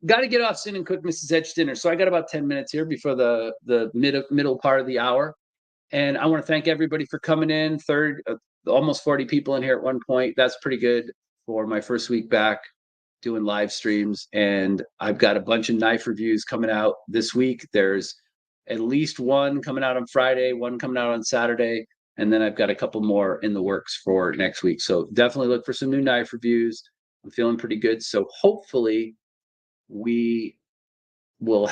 got to get off soon and cook Mrs. Edge dinner. So I got about 10 minutes here before the middle part of the hour. And I want to thank everybody for coming in. Almost 40 people in here at one point. That's pretty good for my first week back doing live streams. And I've got a bunch of knife reviews coming out this week. There's at least one coming out on Friday, one coming out on Saturday. And then I've got a couple more in the works for next week. So definitely look for some new knife reviews. I'm feeling pretty good. So hopefully we we'll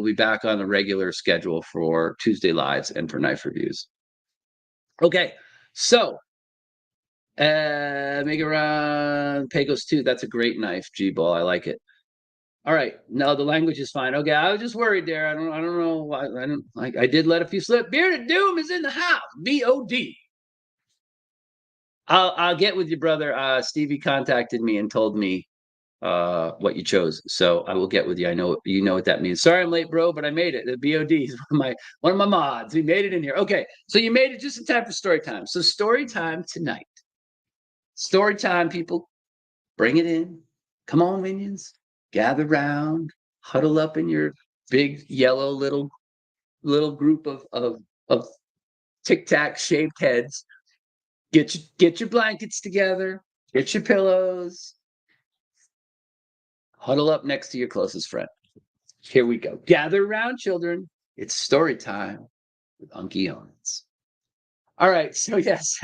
be back on the regular schedule for Tuesday lives and for knife reviews. Okay, so make it around Pecos 2. That's a great knife, G-Ball. I like it. All right, no, the language is fine. Okay, I was just worried there. I don't know. I did let a few slip. Bearded Doom is in the house. BOD. I'll get with you, brother. Stevie contacted me and told me what you chose. So I will get with you. I know you know what that means. Sorry I'm late, bro, but I made it. The BOD is one of my mods. We made it in here. Okay, so you made it just in time for story time. So story time tonight. Story time, people. Bring it in. Come on, minions. Gather round. Huddle up in your big yellow little group of tic tac shaped heads. Get your blankets together. Get your pillows. Huddle up next to your closest friend. Here we go. Gather around, children. It's story time with Unky Eionan. All right. So yes.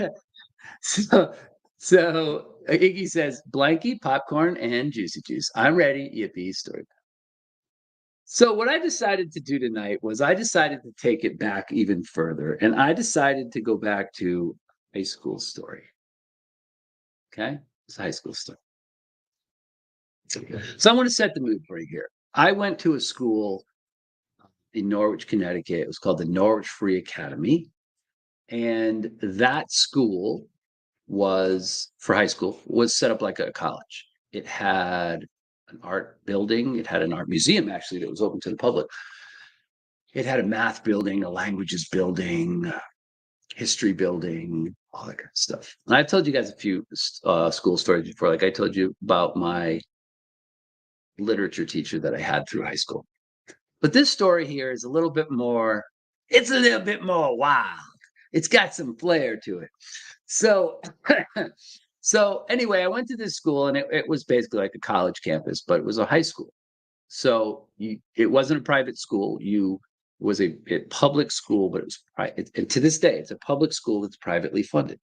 so Iggy says blankie, popcorn, and juicy juice. I'm ready. Yippee! Story time. So what I decided to do tonight was I decided to take it back even further, and I decided to go back to a high school story. Okay, it's a high school story. So I want to set the mood for you here. I went to a school in Norwich, Connecticut. It was called the Norwich Free Academy. And that school was, for high school, was set up like a college. It had an art building. It had an art museum, actually, that was open to the public. It had a math building, a languages building, history building, all that kind of stuff. And I've told you guys a few school stories before. Like I told you about my literature teacher that I had through high school. But this story here is a little bit more, it's a little bit more wild. It's got some flair to it. So so anyway, I went to this school and it was basically like a college campus, but it was a high school. So it wasn't a private school. You it was a public school, but it was private. And to this day, it's a public school that's privately funded.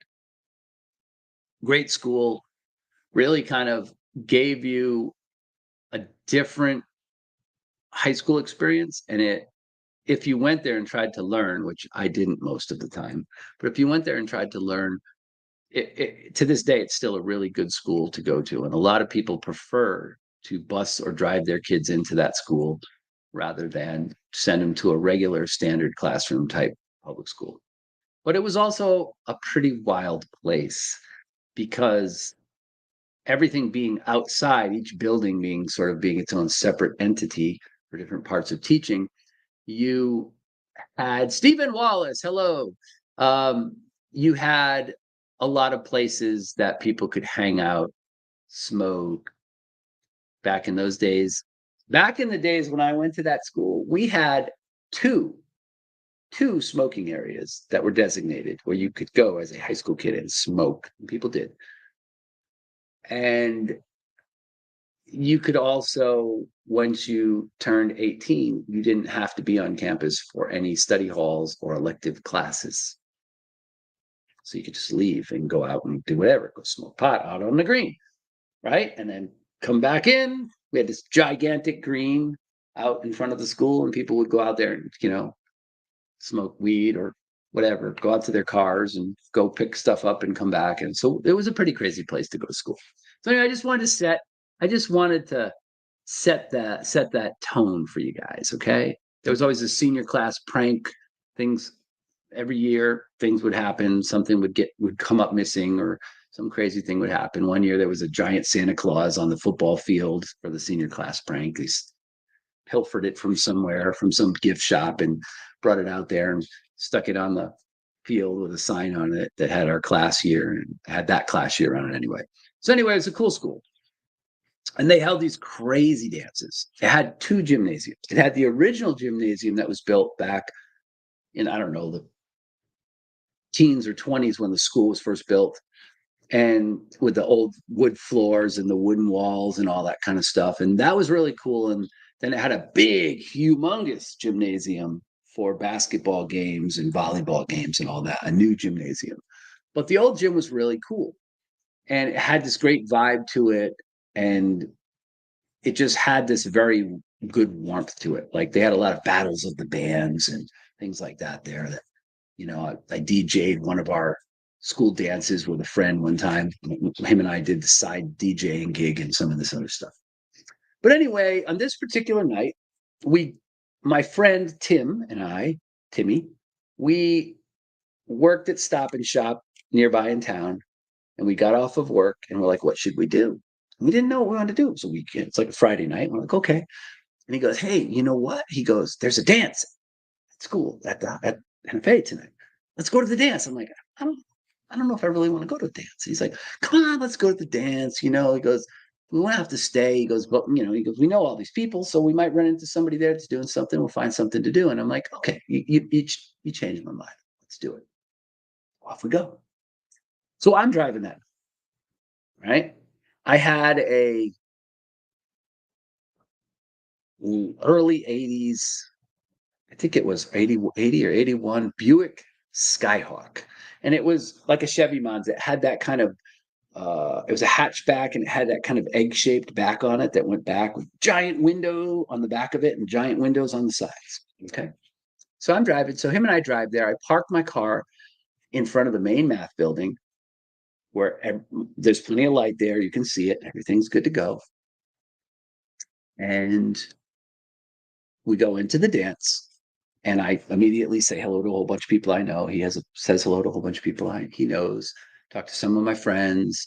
Great school, really kind of gave you a different high school experience. And if you went there and tried to learn, which I didn't most of the time, but if you went there and tried to learn, to this day, it's still a really good school to go to. And a lot of people prefer to bus or drive their kids into that school rather than send them to a regular standard classroom type public school. But it was also a pretty wild place because everything being outside, each building being sort of being its own separate entity for different parts of teaching, you had Stephen Wallace. Hello. Um, you had a lot of places that people could hang out, smoke. Back in those days, back in the days when I went to that school, we had two two smoking areas that were designated where you could go as a high school kid and smoke. People did, and you could also, once you turned 18, you didn't have to be on campus for any study halls or elective classes. So you could just leave and go out and do whatever, go smoke pot out on the green, right? And then come back in. We had this gigantic green out in front of the school, and people would go out there and, smoke weed or whatever, go out to their cars and go pick stuff up and come back. And so it was a pretty crazy place to go to school. So anyway, I just wanted to set that tone for you guys. Okay. There was always a senior class prank things every year. Things would happen. Something would come up missing, or some crazy thing would happen. One year there was a giant Santa Claus on the football field for the senior class prank. They pilfered it from somewhere, from some gift shop, and brought it out there and stuck it on the field with a sign on it that had our class year and had that class year on it anyway. So anyway, it's a cool school. And they held these crazy dances. It had two gymnasiums. It had the original gymnasium that was built back in, I don't know, the teens or 20s when the school was first built, and with the old wood floors and the wooden walls and all that kind of stuff. And that was really cool. And then it had a big, humongous gymnasium for basketball games and volleyball games and all that, a new gymnasium. But the old gym was really cool. And it had this great vibe to it. And it just had this very good warmth to it. Like they had a lot of battles of the bands and things like that there. That, I DJ'd one of our school dances with a friend one time. Him and I did the side DJing gig and some of this other stuff. But anyway, on this particular night, my friend Timmy, we worked at Stop and Shop nearby in town, and we got off of work and we're like, what should we do? And we didn't know what we wanted to do. It was a weekend. It's like a Friday night. We're like, okay. And he goes, hey, you know what? He goes, there's a dance at school at NFA tonight. Let's go to the dance. I'm like, I don't know if I really want to go to a dance. He's like, come on, let's go to the dance. He goes, we won't have to stay. He goes, but he goes, we know all these people, so we might run into somebody there that's doing something. We'll find something to do. And I'm like, okay, you changed my mind. Let's do it. Off we go. So I'm driving that, right? I had a early 80s, I think it was 80 or 81 Buick Skyhawk. And it was like a Chevy Monza. It had that kind of, it was a hatchback, and it had that kind of egg-shaped back on it that went back with giant window on the back of it and giant windows on the sides. Okay. So I'm driving. So him and I drive there. I park my car in front of the main math building where there's plenty of light there. You can see it. Everything's good to go. And we go into the dance. And I immediately say hello to a whole bunch of people I know. Says hello to a whole bunch of people he knows. Talk to some of my friends.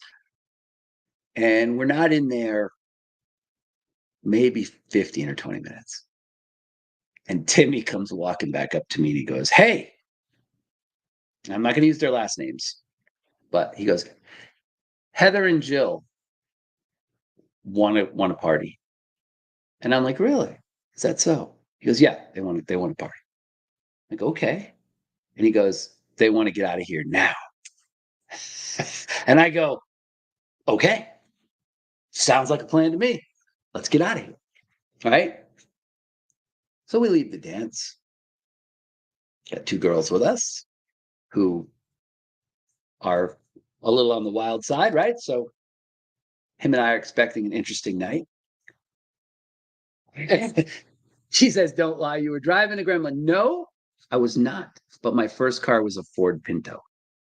And we're not in there maybe 15 or 20 minutes. And Timmy comes walking back up to me and he goes, hey, I'm not going to use their last names, but he goes, Heather and Jill want to party. And I'm like, really? Is that so? He goes, "Yeah, they want to party." I go, "Okay." And he goes, "They want to get out of here now." And I go, "Okay, sounds like a plan to me. Let's get out of here." All right. So we leave the dance. Got two girls with us who are a little on the wild side, right? So him and I are expecting an interesting night. She says, "Don't lie. You were driving a Gremlin." No, I was not. But my first car was a Ford Pinto,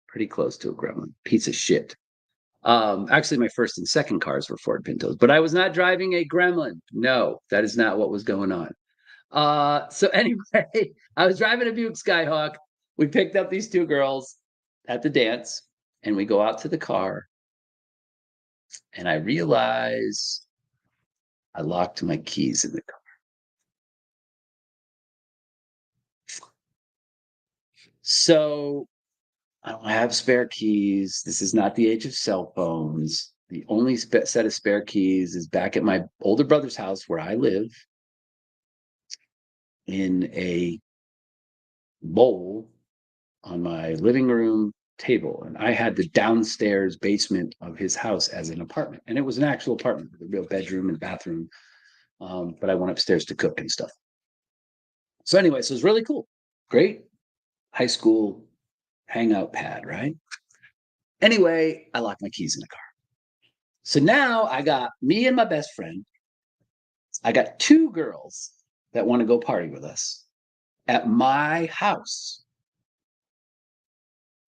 pretty close to a Gremlin. Piece of shit. Actually, my first and second cars were Ford Pintos, but I was not driving a Gremlin. No, that is not what was going on. So anyway, I was driving a Buick Skyhawk. We picked up these two girls at the dance, and we go out to the car, and I realize I locked my keys in the car. So I don't have spare keys. This is not the age of cell phones. The only set of spare keys is back at my older brother's house where I live in a bowl on my living room table. And I had the downstairs basement of his house as an apartment. And it was an actual apartment with a real bedroom and bathroom. But I went upstairs to cook and stuff. So, anyway, so it was really cool. Great high school hangout pad, right? Anyway, I locked my keys in the car. So now I got me and my best friend. I got two girls that want to go party with us at my house.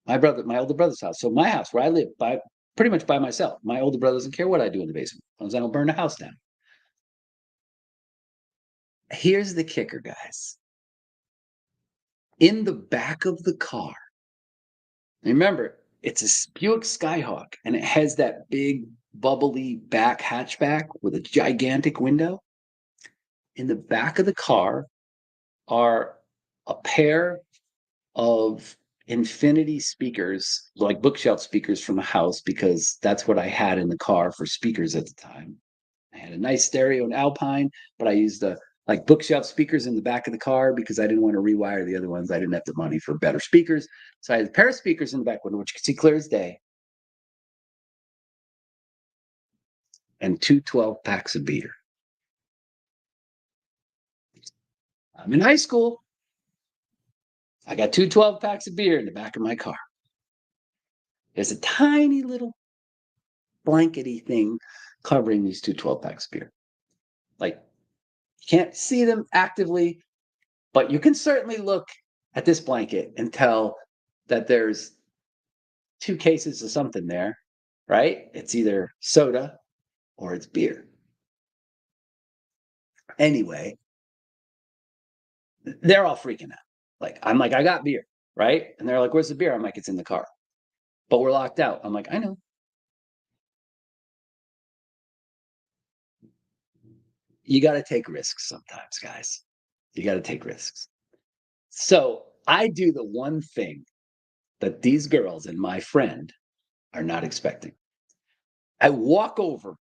My older brother's house. So my house where I live by pretty much by myself. My older brother doesn't care what I do in the basement, as long as I don't burn the house down. Here's the kicker, guys. In the back of the car, remember, it's a Buick Skyhawk and it has that big bubbly back hatchback with a gigantic window. In the back of the car are a pair of infinity speakers, like bookshelf speakers from a house, because that's what I had in the car for speakers at the time. I had a nice stereo in Alpine, but I used the like bookshelf speakers in the back of the car because I didn't want to rewire the other ones. I didn't have the money for better speakers. So I had a pair of speakers in the back window, which you can see clear as day, and two 12 packs of beer. I'm in high school. I got two 12 packs of beer in the back of my car. There's a tiny little blankety thing covering these two 12 packs of beer. Like, you can't see them actively, but you can certainly look at this blanket and tell that there's two cases of something there, right? It's either soda or it's beer. Anyway, they're all freaking out. Like, I'm like, I got beer, right? And they're like, "Where's the beer?" I'm like, "It's in the car." But we're locked out. I'm like, "I know." You got to take risks sometimes, guys. You got to take risks. So I do the one thing that these girls and my friend are not expecting. I walk over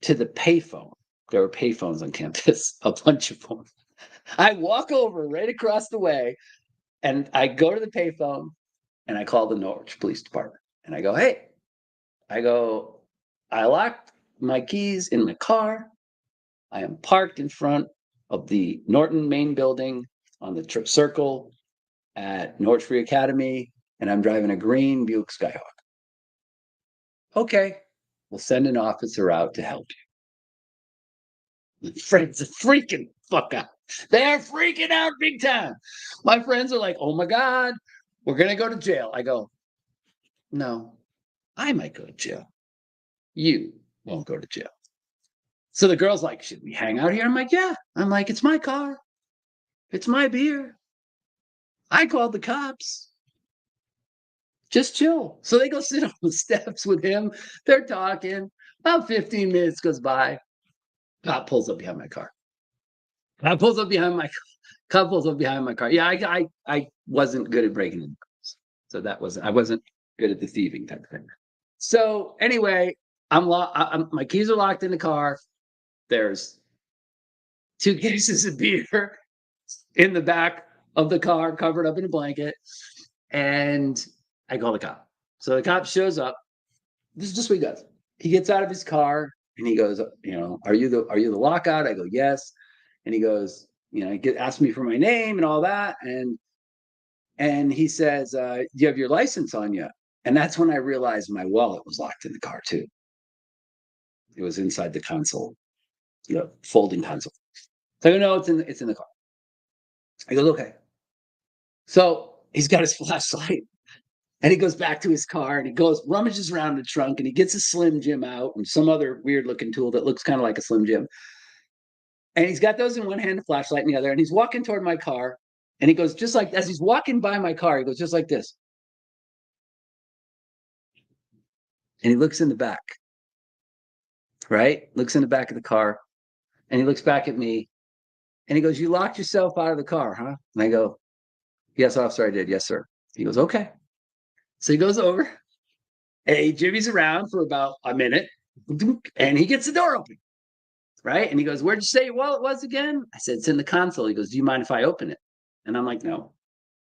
to the payphone. There were payphones on campus, a bunch of them. I walk over right across the way and I go to the payphone and I call the Norwich Police Department. And I go, "Hey," I go, "I locked my keys in my car. I am parked in front of the Norton main building on the circle at Norwich Free Academy, and I'm driving a green Buick Skyhawk." "Okay, we'll send an officer out to help you." My friends are freaking fuck out. They are freaking out big time. My friends are like, "Oh my God, we're going to go to jail." I go, "No, I might go to jail. You won't go to jail." So the girl's like, "Should we hang out here?" I'm like, "Yeah." I'm like, "It's my car. It's my beer. I called the cops. Just chill." So they go sit on the steps with him. They're talking. About 15 minutes goes by. Cop pulls up behind my car. Cop pulls up behind my Cop pulls up behind my car. Yeah, I wasn't good at breaking in cars. So I wasn't good at the thieving type of thing. So anyway, my keys are locked in the car. There's two cases of beer in the back of the car, covered up in a blanket. And I call the cop. So the cop shows up. This is just what he does. He gets out of his car and he goes, are you the lockout? I go, yes. And he goes, he asked me for my name and all that. And he says, do you have your license on you? And that's when I realized my wallet was locked in the car too. It was inside the console, folding console. So I go, no, it's in the car. I go, okay. So he's got his flashlight and he goes back to his car and he rummages around the trunk and he gets a Slim Jim out and some other weird looking tool that looks kind of like a Slim Jim. And he's got those in one hand, the flashlight in the other. And he's walking toward my car. And he goes, just like, as he's walking by my car, he goes just like this. And he looks in the back, right? Looks in the back of the car. And he looks back at me. And he goes, you locked yourself out of the car, huh? And I go, yes, officer, I did. Yes, sir. He goes, okay. So he goes over. And he jimmies around for about a minute. And he gets the door open. Right? And he goes, where'd you say your wallet was again? I said, it's in the console. He goes, do you mind if I open it? And I'm like, no.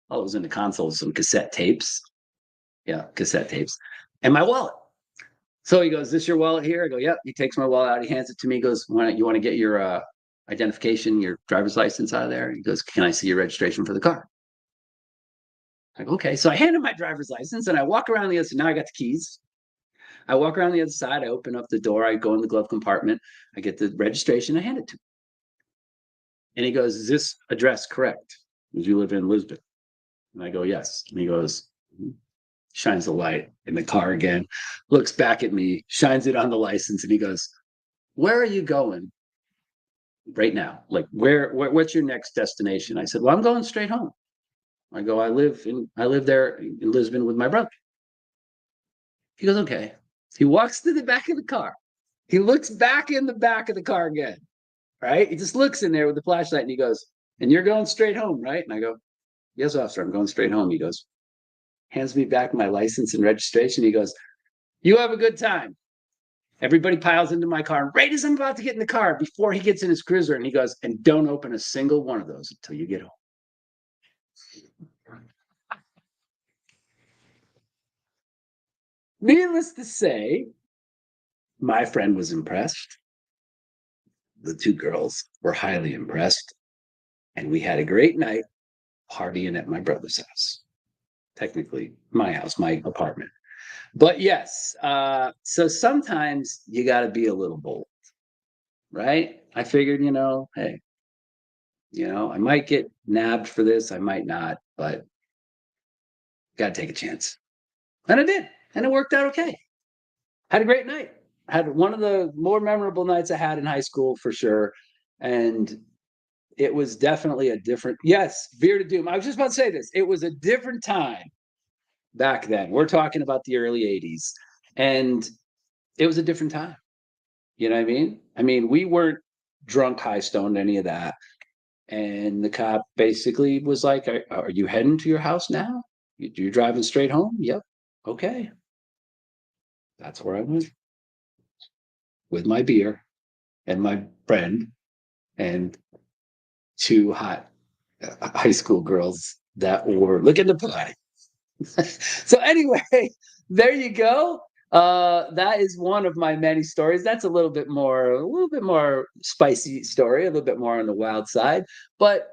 Oh, it was in the console, some cassette tapes. Yeah, cassette tapes. And my wallet. So he goes, is this your wallet here? I go, yep. He takes my wallet out. He hands it to me. He goes, you want to get your identification, your driver's license out of there? He goes, can I see your registration for the car? I go, okay. So I hand him my driver's license and I walk around the other side. Now I got the keys. I walk around the other side. I open up the door. I go in the glove compartment. I get the registration. I hand it to him. And he goes, is this address correct? Do you live in Lisbon? And I go, yes. And he goes, shines the light in the car again, looks back at me, shines it on the license, and he goes, where are you going right now? Like, what's your next destination? I said, well, I'm going straight home. I go, I live there in Lisbon with my brother. He goes, okay. He walks to the back of the car. He looks back in the back of the car again, right? He just looks in there with the flashlight and he goes, and you're going straight home, right? And I go, yes, officer, I'm going straight home. He goes, hands me back my license and registration. He goes, you have a good time. Everybody piles into my car. Right as I'm about to get in the car, before he gets in his cruiser, and he goes, and don't open a single one of those until you get home. Needless to say, my friend was impressed. The two girls were highly impressed. And we had a great night partying at my brother's house. Technically, my house, my apartment. But yes, so sometimes you got to be a little bold, right? I figured, hey, I might get nabbed for this, I might not, but got to take a chance. And I did. And it worked out okay. Had a great night. Had one of the more memorable nights I had in high school for sure. And it was definitely a different, yes, Veer to Doom. I was just about to say this. It was a different time back then. We're talking about the early 80s. And it was a different time. You know what I mean? I mean, we weren't drunk, high stoned, any of that. And the cop basically was like, are you heading to your house now? You're driving straight home? Yep. Okay. That's where I went with my beer and my friend and two hot high school girls that were looking to play. So anyway, there you go. That is one of my many stories. That's a little bit more spicy story, a little bit more on the wild side. But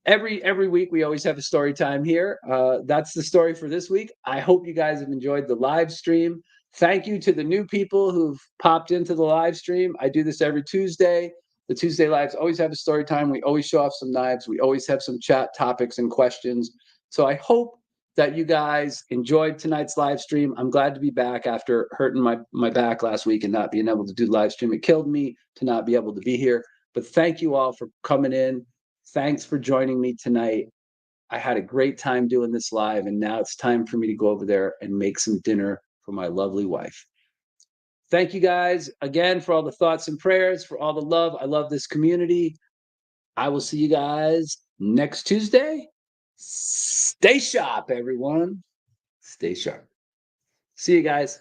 every week we always have a story time here. That's the story for this week. I hope you guys have enjoyed the live stream. Thank you to the new people who've popped into the live stream. I do this every Tuesday. The Tuesday lives always have a story time. We always show off some knives. We always have some chat topics and questions. So I hope that you guys enjoyed tonight's live stream. I'm glad to be back after hurting my back last week and not being able to do the live stream. It killed me to not be able to be here. But thank you all for coming in. Thanks for joining me tonight. I had a great time doing this live, and now it's time for me to go over there and make some dinner for my lovely wife. Thank you guys again for all the thoughts and prayers, for all the love. I love this community. I will see you guys next Tuesday. Stay sharp, everyone. Stay sharp. See you guys.